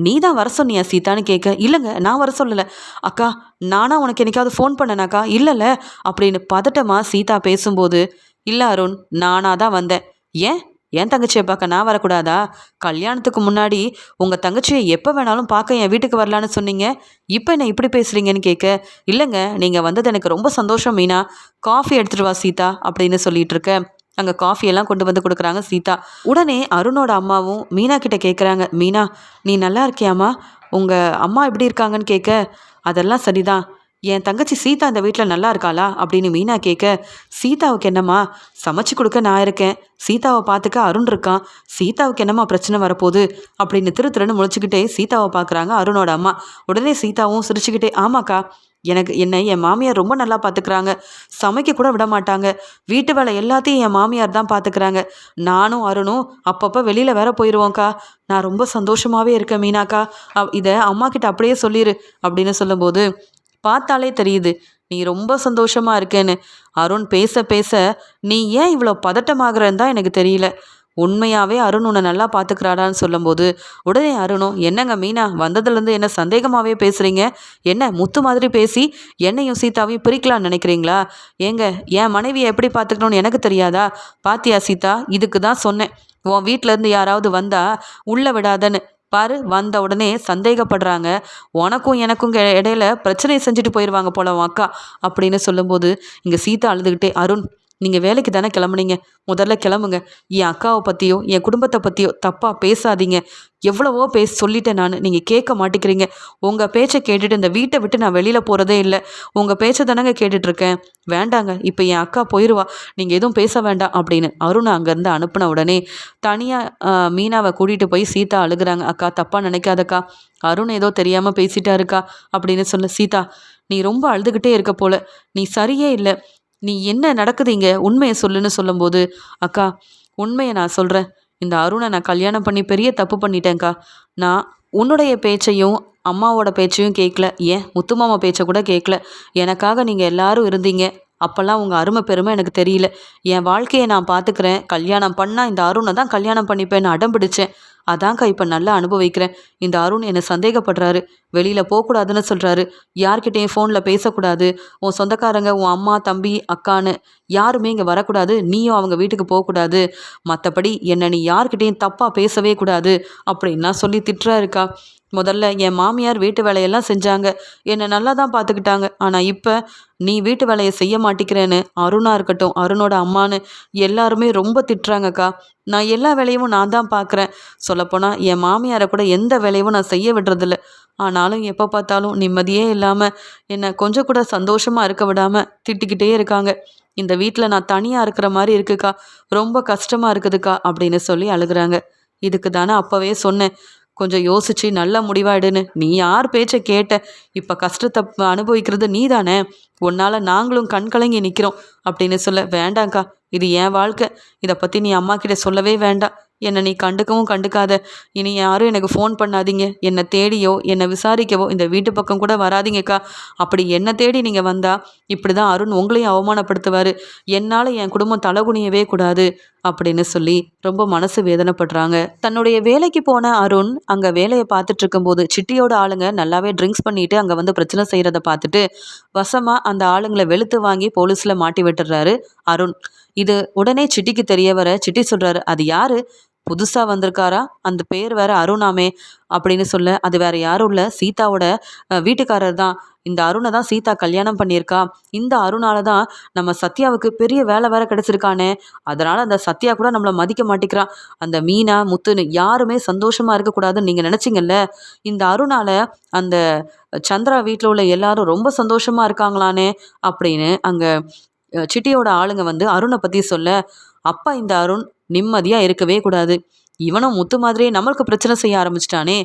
நீ தான் வர சொன்னியா சீதான்னு கேட்க, இல்லைங்க நான் வர சொல்லலை அக்கா, நானா உனக்கு என்னைக்காவது ஃபோன் பண்ணேனாக்கா, இல்லைல்ல அப்படின்னு பதட்டமாக சீதா பேசும்போது, இல்லை அருண் நானாக தான் வந்தேன். ஏன் என் தங்கச்சியை பார்க்க நான் வரக்கூடாதா? கல்யாணத்துக்கு முன்னாடி உங்கள் தங்கச்சியை எப்போ வேணாலும் பார்க்க என் வீட்டுக்கு வரலான்னு சொன்னீங்க, இப்போ என்ன இப்படி பேசுகிறீங்கன்னு கேட்க, இல்லைங்க நீங்கள் வந்தது எனக்கு ரொம்ப சந்தோஷம் மீனா, காஃபி எடுத்துகிட்டு வா சீதா அப்படின்னு சொல்லிட்டு இருக்க, அங்கே காஃபியெல்லாம் கொண்டு வந்து கொடுக்குறாங்க சீதா. உடனே அருணோட அம்மாவும் மீனா கிட்ட கேட்குறாங்க, மீனா நீ நல்லா இருக்கியாம்மா, உங்கள் அம்மா எப்படி இருக்காங்கன்னு கேட்க, அதெல்லாம் சரிதான், என் தங்கச்சி சீதா இந்த வீட்டில் நல்லா இருக்காளா அப்படின்னு மீனா கேட்க, சீதாவுக்கு என்னம்மா, சமைச்சு கொடுக்க நான் இருக்கேன், சீதாவை பார்த்துக்க அருண் இருக்கான், சீதாவுக்கு என்னம்மா பிரச்சனை வரப்போகுது அப்படின்னு திருன்னு முழிச்சுக்கிட்டே சீதாவை பார்க்குறாங்க அருணோட அம்மா. உடனே சீதாவும் சிரிச்சுக்கிட்டே, ஆமாக்கா, எனக்கு என்னை என் மாமியார் ரொம்ப நல்லா பார்த்துக்கிறாங்க, சமைக்க கூட விட மாட்டாங்க, வீட்டு வேலை எல்லாத்தையும் என் மாமியார் தான் பார்த்துக்கிறாங்க, நானும் அருணும் அப்பப்போ வெளியில் வேற போயிடுவோங்க்கா, நான் ரொம்ப சந்தோஷமாகவே இருக்கேன் மீனாக்கா, இதை அம்மா கிட்ட அப்படியே சொல்லிடு அப்படின்னு சொல்லும்போது, பார்த்தாலே தெரியுது நீ ரொம்ப சந்தோஷமா இருக்கேன்னு. அருண் பேச பேச நீ ஏன் இவ்வளோ பதட்டமாகறன்னு தான் எனக்கு தெரியல. உண்மையாகவே அருண் உன்னை நல்லா பார்த்துக்கிறாடான்னு சொல்லும்போது உடனே அருணும், என்னங்க மீனா வந்ததுலேருந்து என்ன சந்தேகமாகவே பேசுகிறீங்க, என்ன முத்து மாதிரி பேசி என்னையும் சீதாவையும் பிரிக்கலான்னு நினைக்கிறீங்களா? ஏங்க என் மனைவியை எப்படி பார்த்துக்கணும்னு எனக்கு தெரியாதா? பாத்தியா சீதா, இதுக்கு தான் சொன்னேன் உன் வீட்டிலேருந்து யாராவது வந்தா உள்ளே விடாதன்னு. பாரு, வந்த உடனே சந்தேகப்படுறாங்க, உனக்கும் எனக்கும் இடையில பிரச்சனை செஞ்சுட்டு போயிடுவாங்க போல உன் அக்கா அப்படின்னு சொல்லும்போது இங்கே சீதா அழுதுகிட்டே, அருண் நீங்கள் வேலைக்கு தானே கிளம்புனீங்க, முதல்ல கிளம்புங்க, என் அக்காவை பற்றியோ என் குடும்பத்தை பற்றியோ தப்பாக பேசாதீங்க, எவ்வளவோ சொல்லிட்டேன் நான், நீங்கள் கேட்க மாட்டேங்கிறீங்க, உங்கள் பேச்சை கேட்டுட்டு இந்த வீட்டை விட்டு நான் வெளியில் போகிறதே இல்லை, உங்கள் பேச்சை தானங்க கேட்டுட்ருக்கேன், வேண்டாங்க இப்போ என் அக்கா போயிடுவா, நீங்கள் எதுவும் பேச வேண்டாம் அப்படின்னு அருணை அங்கேருந்து அனுப்பின உடனே தனியாக மீனாவை கூட்டிகிட்டு போய் சீதா அழுகுறாங்க. அக்கா தப்பாக நினைக்காதக்கா, அருண் ஏதோ தெரியாமல் பேசிட்டாருக்கா அப்படின்னு சொல்ல, சீதா நீ ரொம்ப அழுதுகிட்டே இருக்க போல, நீ சரியே இல்லை, நீ என்ன நடக்குது இங்கே, உண்மையை சொல்லுன்னு சொல்லும்போது, அக்கா உண்மையை நான் சொல்கிறேன், இந்த அருணை நான் கல்யாணம் பண்ணி பெரிய தப்பு பண்ணிட்டேன்க்கா, நான் உன்னுடைய பேச்சையும் அம்மாவோட பேச்சையும் கேட்கல, ஏன் முத்துமாமா பேச்சை கூட கேட்கல, எனக்காக நீங்கள் எல்லாரும் இருந்தீங்க, அப்போல்லாம் உங்கள் அருமை பெருமை எனக்கு தெரியல, என் வாழ்க்கையை நான் பார்த்துக்கிறேன், கல்யாணம் பண்ணால் இந்த அருணை தான் கல்யாணம் பண்ணிப்பேன்னு அடம் பிடிச்சேன், அதான்க்கா இப்போ நல்லா அனுபவிக்கிறேன், இந்த அருண் என்னை சந்தேகப்படுறாரு, வெளியில் போகக்கூடாதுன்னு சொல்கிறாரு, யார்கிட்டையும் ஃபோனில் பேசக்கூடாது, உன் சொந்தக்காரங்க உன் அம்மா தம்பி அக்கான்னு யாருமே இங்கே வரக்கூடாது, நீயும் அவங்க வீட்டுக்கு போகக்கூடாது, மற்றபடி என்னை நீ யார்கிட்டையும் தப்பாக பேசவே கூடாது அப்படின்லாம் சொல்லி திட்டுறாருக்கா. முதல்ல என் மாமியார் வீட்டு வேலையெல்லாம் செஞ்சாங்க, என்னை நல்லா தான் பார்த்துக்கிட்டாங்க. ஆனால் இப்போ நீ வீட்டு வேலையை செய்ய மாட்டேங்கிறேன்னு அருணா இருக்கட்டும், அருணோட அம்மான்னு எல்லாருமே ரொம்ப திட்டுறாங்கக்கா. நான் எல்லா வேலையும் நான் தான் பார்க்குறேன். சொல்லப்போனால் என் மாமியாரை கூட எந்த வேலையும் நான் செய்ய விடுறதில்ல. ஆனாலும் எப்போ பார்த்தாலும் நிம்மதியே இல்லாமல் என்னை கொஞ்சம் கூட சந்தோஷமாக இருக்க விடாமல் திட்டிக்கிட்டே இருக்காங்க. இந்த வீட்டில் நான் தனியாக இருக்கிற மாதிரி இருக்குக்கா, ரொம்ப கஷ்டமாக இருக்குதுக்கா அப்படின்னு சொல்லி அழுகுறாங்க. இதுக்கு தானே அப்போவே சொன்னேன், கொஞ்சம் யோசிச்சு நல்ல முடிவாயிடுன்னு. நீ யார் பேச்சை கேட்ட? இப்போ கஷ்டத்தை அனுபவிக்கிறது நீ தானே. உன்னால் நாங்களும் கண் கலங்கி நிற்கிறோம் அப்படின்னு சொல்ல, வேண்டாங்க்கா, இது என் வாழ்க்கை, இதை பற்றி நீ அம்மா கிட்ட சொல்லவே வேண்டாம். என்னை நீ கண்டுக்கவும் கண்டுக்காத. இனி யாரும் எனக்கு ஃபோன் பண்ணாதீங்க. என்னை தேடியோ என்னை விசாரிக்கவோ இந்த வீட்டு பக்கம் கூட வராதிங்கக்கா. அப்படி என்னை தேடி நீங்கள் வந்தால் இப்படி தான் அருண் உங்களையும் அவமானப்படுத்துவார். என்னால் என் குடும்பம் தலகுனியவே கூடாது அப்படின்னு சொல்லி ரொம்ப மனசு வேதனைப்படுறாங்க. தன்னுடைய வேலைக்கு போன அருண் அங்கே வேலையை பார்த்துட்டு இருக்கும்போது சிட்டியோட ஆளுங்க நல்லாவே ட்ரிங்க்ஸ் பண்ணிட்டு அங்கே வந்து பிரச்சனை செய்கிறத பார்த்துட்டு வசமாக அந்த ஆளுங்களை வெளுத்து வாங்கி போலீஸில் மாட்டி விட்டுறாரு அருண். இது உடனே சிட்டிக்கு தெரிய வர சிட்டி சொல்கிறாரு, அது யாரு, புதுசாக வந்திருக்காரா, அந்த பேர் வேற அருணாமே அப்படின்னு சொல்ல, அது வேற யாரும் இல்லை, சீதாவோட வீட்டுக்காரர் தான். இந்த அருணை தான் சீதா கல்யாணம் பண்ணியிருக்கா. இந்த அருணால தான் நம்ம சத்யாவுக்கு பெரிய வேலை வேற கிடச்சிருக்கானே. அதனால் அந்த சத்யா கூட நம்மளை மதிக்க மாட்டேங்கிறான். அந்த மீனா முத்துன்னு யாருமே சந்தோஷமாக இருக்கக்கூடாதுன்னு நீங்கள் நினச்சிங்கல்ல. இந்த அருணால அந்த சந்திரா வீட்டில் உள்ள எல்லாரும் ரொம்ப சந்தோஷமாக இருக்காங்களானே அப்படின்னு அங்கே சிட்டியோட ஆளுங்க வந்து அருணை பற்றி சொல்ல, அப்பா இந்த அருண் நிம்மதியாக இருக்கவே கூடாது. இவனும் முத்து மாதிரியே நம்மளுக்கு பிரச்சனை செய்ய ஆரம்பிச்சிட்டானே.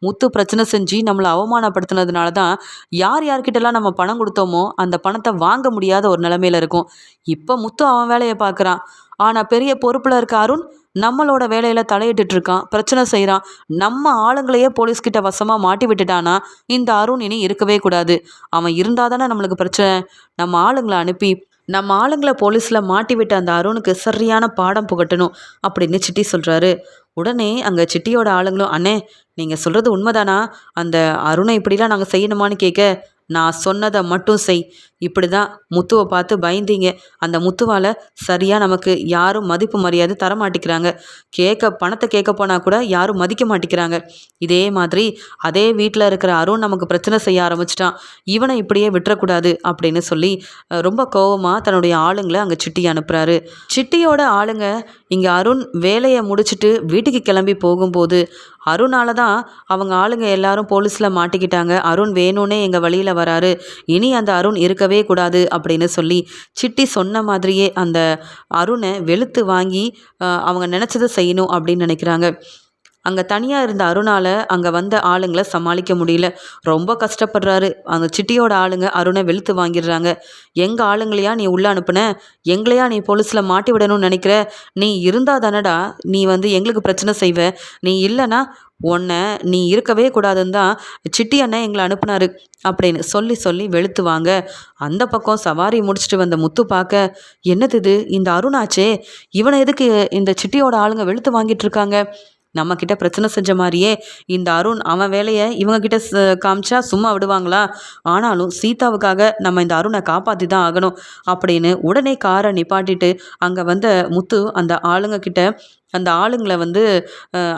முத்து பிரச்சனை செஞ்சு நம்மளை அவமானப்படுத்தினதுனால தான் யார் யார்கிட்டலாம் நம்ம பணம் கொடுத்தோமோ அந்த பணத்தை வாங்க முடியாத ஒரு நிலைமையில இருக்கும். இப்போ முத்து அவன் வேலையை பார்க்குறான். ஆனால் பெரிய பொறுப்பில் இருக்க அருண் நம்மளோட வேலையில் தலையிட்டு இருக்கான், பிரச்சனை செய்கிறான். நம்ம ஆளுங்களையே போலீஸ்கிட்ட வசமாக மாட்டி விட்டுட்டானா இந்த அருண் இனி இருக்கவே கூடாது. அவன் இருந்தால் தானே நம்மளுக்கு பிரச்சனை. நம்ம ஆளுங்களை அனுப்பி நம்ம ஆளுங்களை போலீஸில் மாட்டி விட்ட அந்த அருணுக்கு சரியான பாடம் புகட்டணும் அப்படின்னு சிட்டி சொல்கிறாரு. உடனே அங்கே சிட்டியோட ஆளுங்களும், அண்ணே நீங்கள் சொல்கிறது உண்மைதானா, அந்த அருணை இப்படிலாம் நாங்கள் செய்யணுமான்னு கேட்க, நான் சொன்னதை மட்டும் செய். இப்படி தான் முத்துவை பார்த்து பயந்தீங்க. அந்த முத்துவால் சரியாக நமக்கு யாரும் மதிப்பு மரியாதை தரமாட்டிக்கிறாங்க. பணத்தை கேட்க போனால் கூட யாரும் மதிக்க மாட்டேங்கிறாங்க. இதே மாதிரி அதே வீட்டில் இருக்கிற அருண் நமக்கு பிரச்சனை செய்ய ஆரம்பிச்சிட்டான். இவனை இப்படியே விட்டுறக்கூடாது அப்படின்னு சொல்லி ரொம்ப கோவமாக தன்னுடைய ஆளுங்களை அங்கே சிட்டி அனுப்புகிறாரு. சிட்டியோட ஆளுங்க இங்கே அருண் வேலையை முடிச்சுட்டு வீட்டுக்கு கிளம்பி போகும்போது அருணால தான் அவங்க ஆளுங்க எல்லாரும் போலீஸில் மாட்டிக்கிட்டாங்க. அருண் வேணும்னே எங்கள் வழியில் வராரு, இனி அந்த அருண் இருக்கவே கூடாது அப்படின்னு சொல்லி சிட்டி சொன்ன மாதிரியே அந்த அருணை வெளுத்து வாங்கி அவங்க நினச்சதை செய்யணும் அப்படின்னு நினைக்கிறாங்க. அங்கே தனியாக இருந்த அருணால் அங்கே வந்த ஆளுங்களை சமாளிக்க முடியல, ரொம்ப கஷ்டப்படுறாரு. அந்த சிட்டியோட ஆளுங்க அருணை வெளுத்து வாங்கிடுறாங்க. எங்கள் ஆளுங்களையா நீ உள்ளே அனுப்புன, எங்களையா நீ போலீஸில் மாட்டி விடணும்னு நினைக்கிற, நீ இருந்தா தானடா நீ வந்து எங்களுக்கு பிரச்சனை செய்வ, நீ இல்லைன்னா உன்னை நீ இருக்கவே கூடாதுன்னு தான் சிட்டி அண்ணன் எங்களை அனுப்புனாரு அப்படின்னு சொல்லி சொல்லி வெளுத்துவாங்க. அந்த பக்கம் சவாரி முடிச்சுட்டு வந்த முத்து பார்க்க, என்னது இது, இந்த அருணாச்சே, இவனை எதுக்கு இந்த சிட்டியோட ஆளுங்க வெளுத்து வாங்கிட்டு இருக்காங்க, நம்மக்கிட்ட பிரச்சனை செஞ்ச மாதிரியே இந்த அருண் அவன் வேலையை இவங்கக்கிட்ட காமிச்சா சும்மா விடுவாங்களா, ஆனாலும் சீதாவுக்காக நம்ம இந்த அருணை காப்பாற்றி தான் ஆகணும் அப்படின்னு உடனே காரை நிப்பாட்டிட்டு அங்கே வந்த முத்து அந்த அந்த ஆளுங்களை வந்து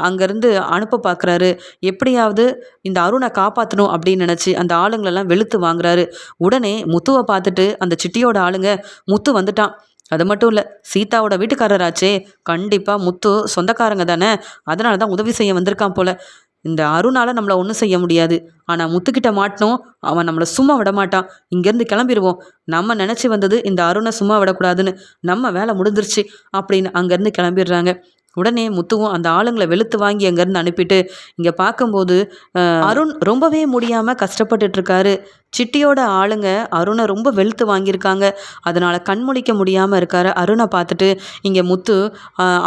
அங்கேருந்து அனுப்ப பார்க்குறாரு. எப்படியாவது இந்த அருணை காப்பாற்றணும் அப்படின்னு நினச்சி அந்த ஆளுங்களெல்லாம் வெளுத்து வாங்குறாரு. உடனே முத்துவை பார்த்துட்டு அந்த சிட்டியோட ஆளுங்க, முத்து வந்துட்டான், அது மட்டும் இல்லை சீதாவோட வீட்டுக்காரராச்சே, கண்டிப்பாக முத்து சொந்தக்காரங்க தானே, அதனால தான் உதவி செய்ய வந்திருக்கான் போல். இந்த அருணால் நம்மளை ஒன்றும் செய்ய முடியாது, ஆனால் முத்துக்கிட்ட மாட்டினோம், அவன் நம்மளை சும்மா விட மாட்டான், இங்கேருந்து கிளம்பிடுவோம், நம்ம நினச்சி வந்தது இந்த அருணை சும்மா விடக்கூடாதுன்னு, நம்ம வேலை முடிஞ்சிருச்சு அப்படின்னு அங்கேருந்து கிளம்பிடுறாங்க. உடனே முத்துவும் அந்த ஆளுங்களை வெளுத்து வாங்கி அங்கேருந்து அனுப்பிட்டு இங்கே பார்க்கும்போது அருண் ரொம்பவே முடியாமல் கஷ்டப்பட்டுட்டு இருக்காரு. சிட்டியோட ஆளுங்க அருணை ரொம்ப வெளுத்து வாங்கியிருக்காங்க, அதனால் கண்முழிக்க முடியாமல் இருக்காரு. அருணை பார்த்துட்டு இங்கே முத்து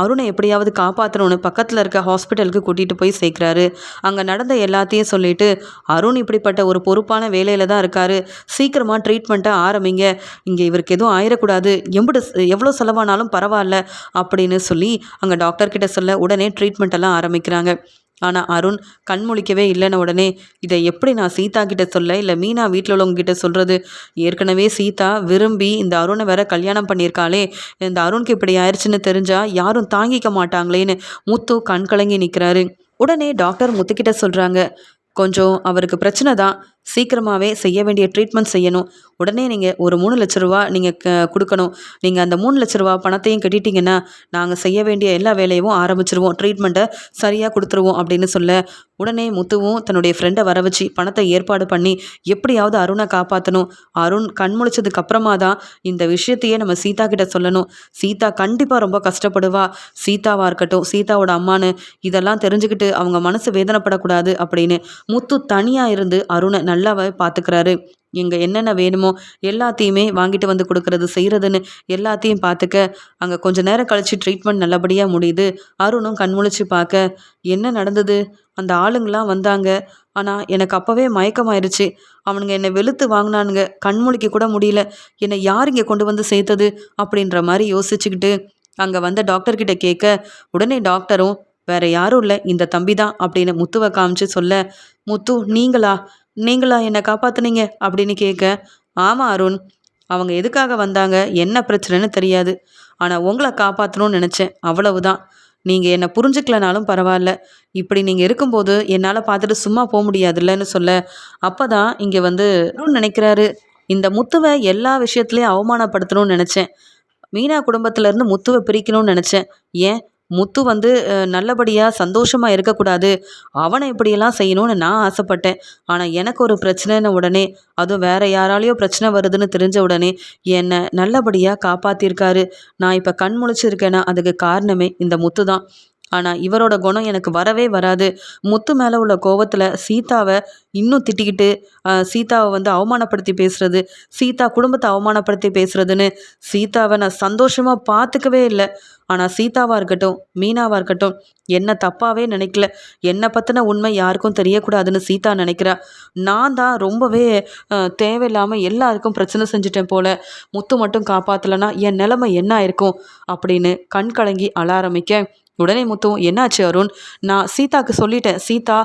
அருணை எப்படியாவது காப்பாற்றணும்னு பக்கத்தில் இருக்க ஹாஸ்பிட்டலுக்கு கூட்டிகிட்டு போய் சேர்க்குறாரு. அங்கே நடந்த எல்லாத்தையும் சொல்லிட்டு, அருண் இப்படிப்பட்ட ஒரு பொறுப்பான வேலையில் தான் இருக்கார், சீக்கிரமாக ட்ரீட்மெண்ட்டை ஆரம்பிங்க, இங்கே இவருக்கு எதுவும் ஆயிடக்கூடாது, எவ்வளோ செலவானாலும் பரவாயில்ல அப்படின்னு சொல்லி அங்கே டாக்டர்கிட்ட சொல்ல உடனே ட்ரீட்மெண்ட் எல்லாம் ஆரம்பிக்கிறாங்க. ஆனால் அருண் கண்முழிக்கவே இல்லைன்னு உடனே, இதை எப்படி நான் சீதா கிட்ட சொல்ல, இல்லை மீனா வீட்டில் உள்ளவங்ககிட்ட சொல்கிறது, ஏற்கனவே சீதா விரும்பி இந்த அருணை வேற கல்யாணம் பண்ணியிருக்காளே, இந்த அருணுக்கு இப்படி ஆயிடுச்சுன்னு தெரிஞ்சால் யாரும் தாங்கிக்க மாட்டாங்களேன்னு முத்து கண் கலங்கி நிற்கிறாரு. உடனே டாக்டர் முத்துக்கிட்ட சொல்கிறாங்க, கொஞ்சம் அவருக்கு பிரச்சனை தான். சீக்கிரமாகவே செய்ய வேண்டிய ட்ரீட்மெண்ட் செய்யணும். உடனே நீங்கள் ஒரு 3,00,000 நீங்கள் கொடுக்கணும். நீங்கள் அந்த 3,00,000 பணத்தையும் கட்டிட்டீங்கன்னா நாங்கள் செய்ய வேண்டிய எல்லா வேலையும் ஆரம்பிச்சிருவோம். ட்ரீட்மெண்ட்டை சரியாக கொடுத்துருவோம் அப்படின்னு சொல்ல, உடனே முத்துவும் தன்னுடைய ஃப்ரெண்டை வர வச்சு பணத்தை ஏற்பாடு பண்ணி எப்படியாவது அருணை காப்பாற்றணும். அருண் கண் முழிச்சதுக்கு அப்புறமா தான் இந்த விஷயத்தையே நம்ம சீதா கிட்ட சொல்லணும். சீதா கண்டிப்பாக ரொம்ப கஷ்டப்படுவா. சீதாவாக இருக்கட்டும், சீதாவோட அம்மானு இதெல்லாம் தெரிஞ்சுக்கிட்டு அவங்க மனசு வேதனைப்படக்கூடாது அப்படின்னு முத்து தனியாக இருந்து அருணை நல்லாவே பார்த்துக்கிறாரு. இங்கே என்னென்ன வேணுமோ எல்லாத்தையுமே வாங்கிட்டு வந்து கொடுக்கறது செய்கிறதுன்னு எல்லாத்தையும் பார்த்துக்க, அங்கே கொஞ்ச நேரம் கழித்து ட்ரீட்மெண்ட் நல்லபடியாக முடியுது. அருணும் கண்முழிச்சு பார்க்க, என்ன நடந்தது? அந்த ஆளுங்களாம் வந்தாங்க. ஆனால் எனக்கு அப்போவே மயக்கமாயிருச்சு. அவனுங்க என்னை வெளுத்து வாங்கினானுங்க. கண்முழிக்க கூட முடியல. என்னை யார் இங்கே கொண்டு வந்து சேர்த்தது அப்படின்ற மாதிரி யோசிச்சுக்கிட்டு அங்கே வந்த டாக்டர்கிட்ட கேட்க, உடனே டாக்டரும் வேற யாரும் இல்லை, இந்த தம்பி தான் அப்படின்னு முத்துவை காமிச்சு சொல்ல, முத்து நீங்களா நீங்களா என்னை காப்பாத்துனீங்க அப்படின்னு கேட்க, ஆமாம் அருண், அவங்க எதுக்காக வந்தாங்க, என்ன பிரச்சனைன்னு தெரியாது. ஆனால் உங்களை காப்பாற்றணும்னு நினச்சேன், அவ்வளவுதான். நீங்கள் என்னை புரிஞ்சுக்கலனாலும் பரவாயில்ல. இப்படி நீங்கள் இருக்கும்போது என்னால் பார்த்துட்டு சும்மா போக முடியாதுல்லன்னு சொல்ல, அப்போ தான் இங்கே வந்து அருண் நினைக்கிறாரு, இந்த முத்துவை எல்லா விஷயத்துலையும் அவமானப்படுத்தணும்னு நினச்சேன். மீனா குடும்பத்திலேருந்து முத்துவை பிரிக்கணும்னு நினச்சேன். ஏன் முத்து வந்து நல்லபடியாக சந்தோஷமாக இருக்கக்கூடாது, அவனை இப்படியெல்லாம் செய்யணும்னு நான் ஆசைப்பட்டேன். ஆனால் எனக்கு ஒரு பிரச்சனைன்னு உடனே, அதுவும் வேற யாராலேயோ பிரச்சனை வருதுன்னு தெரிஞ்ச உடனே என்னை நல்லபடியாக காப்பாற்றிருக்காரு. நான் இப்போ கண் முழிச்சிருக்கேன்னா அதுக்கு காரணமே இந்த முத்து தான். ஆனால் இவரோட குணம் எனக்கு வரவே வராது. முத்து மேலே உள்ள கோவத்தில் சீதாவை இன்னும் திட்டிக்கிட்டு சீதாவை வந்து அவமானப்படுத்தி பேசுறது, சீதா குடும்பத்தை அவமானப்படுத்தி பேசுறதுன்னு சீதாவை நான் சந்தோஷமாக பார்த்துக்கவே இல்லை. ஆனால் சீதாவாக இருக்கட்டும், மீனாவாக இருக்கட்டும், என்ன தப்பாகவே நினைக்கல. என்னை பற்றின உண்மை யாருக்கும் தெரியக்கூடாதுன்னு சீதா நினைக்கிறா. நான் தான் ரொம்பவே தேவையில்லாமல் எல்லாருக்கும் பிரச்சனை செஞ்சுட்டேன் போல. முத்து மட்டும் காப்பாற்றலைன்னா என் நிலைமை என்ன ஆயிருக்கும் அப்படின்னு கண் கலங்கி அழ ஆரம்பிக்க, உடனே முத்துவும் என்னாச்சு அருண், நான் சீதாக்கு சொல்லிட்டேன், சீதா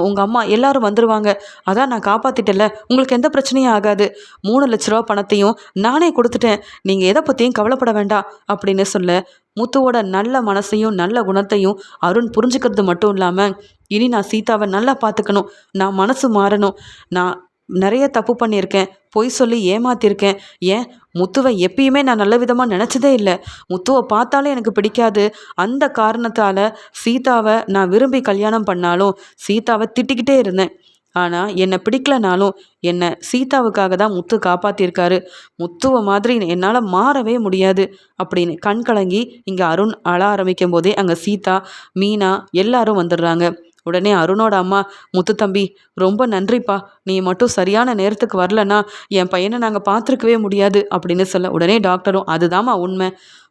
உங்கள் அம்மா எல்லாரும் வந்துடுவாங்க, அதான் நான் காப்பாற்றிட்டல, உங்களுக்கு எந்த பிரச்சனையும் ஆகாது, 3,00,000 பணத்தையும் நானே கொடுத்துட்டேன், நீங்கள் எதை பற்றியும் கவலைப்பட வேண்டாம் அப்படின்னு சொல்ல, முத்துவோட நல்ல மனசையும் நல்ல குணத்தையும் அருண் புரிஞ்சுக்கிறது மட்டும் இல்லாமல், இனி நான் சீதாவை நல்லா பார்த்துக்கணும், நான் மனசு மாறணும், நான் நிறைய தப்பு பண்ணியிருக்கேன், பொய் சொல்லி ஏமாத்திருக்கேன். ஏன் முத்துவை எப்பயுமே நான் நல்ல விதமாக நினச்சதே இல்லை. முத்துவை பார்த்தாலே எனக்கு பிடிக்காது. அந்த காரணத்தால் சீதாவை நான் விரும்பி கல்யாணம் பண்ணாலும் சீதாவை திட்டிக்கிட்டே இருந்தேன். ஆனால் என்னை பிடிக்கலனாலும் என்னை சீதாவுக்காக தான் முத்து காப்பாற்றிருக்காரு. முத்துவை மாதிரி என்னால் மாறவே முடியாது அப்படின்னு கண் கலங்கி இங்கே அருண் அழ ஆரம்பிக்கும் போதே அங்கே சீதா, மீனா எல்லாரும் வந்துடுறாங்க. உடனே அருணோட அம்மா, முத்து தம்பி ரொம்ப நன்றிப்பா, நீ மட்டும் சரியான நேரத்துக்கு வரலன்னா என் பையனை நாங்கள் பார்த்துருக்கவே முடியாது அப்படின்னு சொல்ல, உடனே டாக்டரும் அதுதாம்மா உண்மை,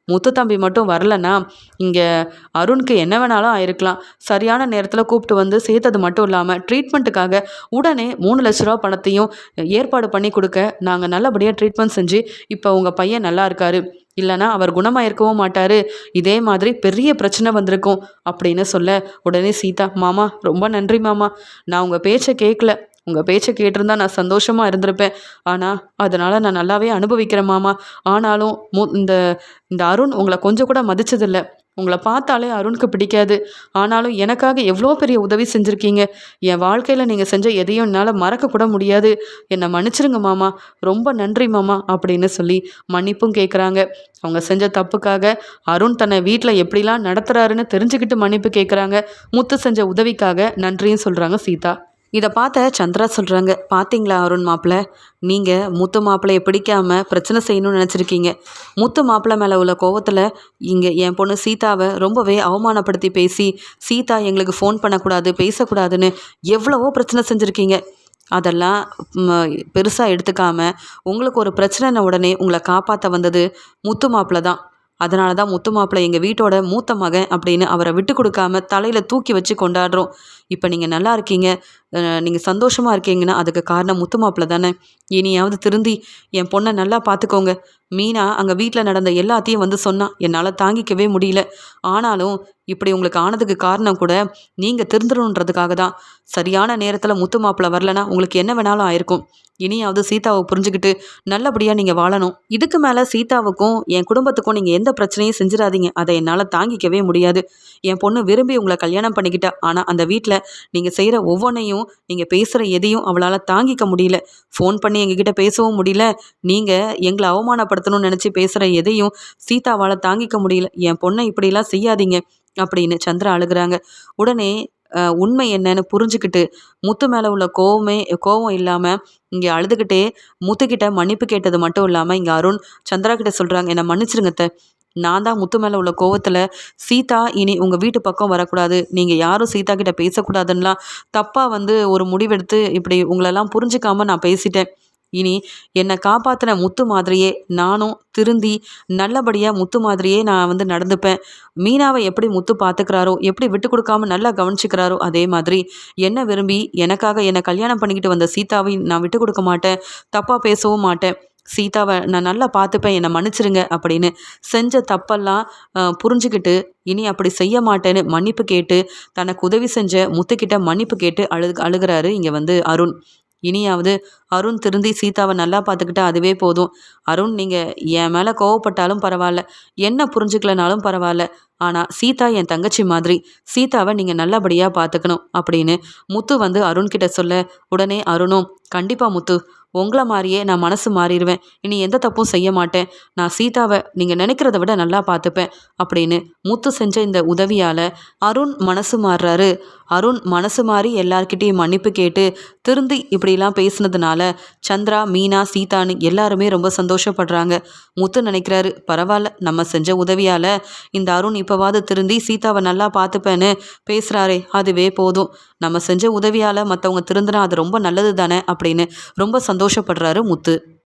முத்து தம்பி மட்டும் வரலன்னா இங்கே அருணுக்கு என்ன வேணாலும் ஆயிருக்கலாம். சரியான நேரத்தில் கூப்பிட்டு வந்து சேர்த்தது மட்டும் இல்லாமல் ட்ரீட்மெண்ட்டுக்காக உடனே 3,00,000 பணத்தையும் ஏற்பாடு பண்ணி கொடுக்க நாங்கள் நல்லபடியாக ட்ரீட்மெண்ட் செஞ்சு இப்போ உங்கள் பையன் நல்லா இருக்காரு. இல்லைனா அவர் குணமாக இருக்கவும் மாட்டார், இதே மாதிரி பெரிய பிரச்சனை வந்திருக்கும் அப்படின்னு சொல்ல, உடனே சீதா, மாமா ரொம்ப நன்றி மாமா, நான் உங்கள் பேச்சை கேட்கல, உங்கள் பேச்சை கேட்டிருந்தா நான் சந்தோஷமாக இருந்திருப்பேன், ஆனால் அதனால் நான் நல்லாவே அனுபவிக்கிறேன் மாமா. ஆனாலும் இந்த இந்த அருண் உங்களை கொஞ்சம் கூட மதிச்சதில்லை, உங்களை பார்த்தாலே அருணுக்கு பிடிக்காது. ஆனாலும் எனக்காக எவ்வளோ பெரிய உதவி செஞ்சுருக்கீங்க. என் வாழ்க்கையில் நீங்கள் செஞ்ச எதையும் என்னால் மறக்கக்கூட முடியாது. என்னை மன்னிச்சிருங்க மாமா, ரொம்ப நன்றி மாமா அப்படின்னு சொல்லி மன்னிப்பும் கேட்குறாங்க. அவங்க செஞ்ச தப்புக்காக அருண் தன்னை வீட்டில் எப்படிலாம் நடத்துகிறாருன்னு தெரிஞ்சுக்கிட்டு மன்னிப்பு கேட்குறாங்க. முத்து செஞ்ச உதவிக்காக நன்றியும் சொல்கிறாங்க சீதா. இதை பார்த்த சந்திரா சொல்கிறாங்க, பார்த்தீங்களா அருண் மாப்பிள்ளை, நீங்கள் முத்து மாப்பிள்ளையை பிடிக்காமல் பிரச்சனை செய்யணும்னு நினச்சிருக்கீங்க. முத்து மாப்பிள்ளை மேலே உள்ள கோவத்தில் இங்கே என் பொண்ணு சீதாவை ரொம்பவே அவமானப்படுத்தி பேசி, சீதா எங்களுக்கு ஃபோன் பண்ணக்கூடாது பேசக்கூடாதுன்னு எவ்வளவோ பிரச்சனை செஞ்சுருக்கீங்க. அதெல்லாம் பெருசாக எடுத்துக்காமல் உங்களுக்கு ஒரு பிரச்சனைன உடனே உங்களை காப்பாற்ற வந்தது முத்து மாப்பிள்ளை தான். அதனால தான் முத்து மாப்பிள்ளை எங்கள் வீட்டோட மூத்த மகன் அப்படின்னு அவரை விட்டு கொடுக்காம தலையில் தூக்கி வச்சு கொண்டாடுறோம். இப்போ நீங்கள் நல்லா இருக்கீங்க, நீங்கள் சந்தோஷமாக இருக்கீங்கன்னா அதுக்கு காரணம் முத்து மாப்பிள்ளை தானே. இனியாவது திருந்தி என் பொண்ணை நல்லா பார்த்துக்கோங்க. மீனா அங்கே வீட்டில் நடந்த எல்லாத்தையும் வந்து சொன்னான், என்னால் தாங்கிக்கவே முடியல. ஆனாலும் இப்படி உங்களுக்கு ஆனதுக்கு காரணம் கூட நீங்கள் திருந்தணுன்றதுக்காக தான். சரியான நேரத்தில் முத்து மாப்பிள்ளை வரலனா உங்களுக்கு என்ன வேணாலும் ஆயிருக்கும். இனியாவது சீதாவை புரிஞ்சுக்கிட்டு நல்லபடியாக நீங்கள் வாழணும். இதுக்கு மேலே சீதாவுக்கும் என் குடும்பத்துக்கும் நீங்கள் எந்த பிரச்சனையும் செஞ்சிடாதீங்க, அதை என்னால் தாங்கிக்கவே முடியாது. என் பொண்ணு விரும்பி உங்களை கல்யாணம் பண்ணிக்கிட்டா, ஆனால் அந்த வீட்டில் நீங்கள் செய்கிற ஒவ்வொன்றையும், நீங்கள் பேசுகிற எதையும் அவளால் தாங்கிக்க முடியல. ஃபோன் பண்ணி எங்ககிட்ட பேசவும் முடியல. நீங்கள் எங்களை அவமானப்படுத்தணும்னு நினச்சி பேசுகிற எதையும் சீதாவால் தாங்கிக்க முடியல. என் பொண்ணை இப்படிலாம் செய்யாதீங்க அப்படின்னு சந்திரா அழுகுறாங்க. உடனே உண்மை என்னன்னு புரிஞ்சுக்கிட்டு முத்து மேலே உள்ள கோவம் இல்லாமல் இங்கே அழுதுகிட்டே முத்துக்கிட்ட மன்னிப்பு கேட்டது மட்டும் இல்லாமல் இங்கே அருண் சந்திரா கிட்ட சொல்கிறாங்க, என்னை மன்னிச்சிருங்க அத்தை. நான் தான் முத்து மேலே உள்ள கோவத்தில் சீதா இனி உங்கள் வீட்டு பக்கம் வரக்கூடாது, நீங்கள் யாரும் சீதா கிட்ட பேசக்கூடாதுன்னெலாம் தப்பாக ஒரு முடிவெடுத்து இப்படி உங்களெல்லாம் புரிஞ்சுக்காமல் நான் பேசிட்டேன். இனி என்னை காப்பாற்றின முத்து மாதிரியே நானும் திருந்தி நல்லபடியாக முத்து மாதிரியே நான் நடந்துப்பேன். மீனாவை எப்படி முத்து பார்த்துக்கிறாரோ, எப்படி விட்டு கொடுக்காம நல்லா கவனிச்சுக்கிறாரோ, அதே மாதிரி என்ன விரும்பி எனக்காக என்னை கல்யாணம் பண்ணிக்கிட்டு வந்த சீதாவை நான் விட்டு கொடுக்க மாட்டேன், தப்பாக பேசவும் மாட்டேன். சீதாவை நான் நல்லா பார்த்துப்பேன், என்னை மன்னிச்சிருங்க அப்படின்னு செஞ்ச தப்பெல்லாம் புரிஞ்சுக்கிட்டு இனி அப்படி செய்ய மாட்டேன்னு மன்னிப்பு கேட்டு தனக்கு உதவி செஞ்ச முத்துக்கிட்ட மன்னிப்பு கேட்டு அழுகிறாரு இங்கே அருண். இனியாவது அருண் திருந்தி சீதாவை நல்லா பார்த்துக்கிட்டா அதுவே போதும். அருண், நீங்கள் என் மேலே கோவப்பட்டாலும் பரவாயில்ல, என்ன புரிஞ்சுக்கலனாலும் பரவாயில்ல, ஆனால் சீதா என் தங்கச்சி மாதிரி, சீதாவை நீங்கள் நல்லபடியாக பார்த்துக்கணும் அப்படின்னு முத்து அருண்கிட்ட சொல்ல, உடனே அருணும், கண்டிப்பாக முத்து, உங்களை மாதிரியே நான் மனசு மாறிடுவேன், இனி எந்த தப்பும் செய்ய மாட்டேன், நான் சீதாவை நீங்கள் நினைக்கிறத விட நல்லா பார்த்துப்பேன் அப்படின்னு முத்து செஞ்ச இந்த உதவியால் அருண் மனசு மாறுறாரு. அருண் மனசு மாறி எல்லார்கிட்டையும் மன்னிப்பு கேட்டு திருந்தி இப்படிலாம் பேசுனதுனால சந்திரா, மீனா, சீதான்னு எல்லாருமே ரொம்ப சந்தோஷப்படுறாங்க. முத்து நினைக்கிறாரு, பரவாயில்ல, நம்ம செஞ்ச உதவியால் இந்த அருண் இப்போவாது திருந்தி சீதாவை நல்லா பார்த்துப்பேன்னு பேசுகிறாரே, அதுவே போதும், நம்ம செஞ்ச உதவியால் மற்றவங்க திருந்தினா அது ரொம்ப நல்லது தானே அப்படின்னு ரொம்ப சந்தோஷப்படுறாரு முத்து.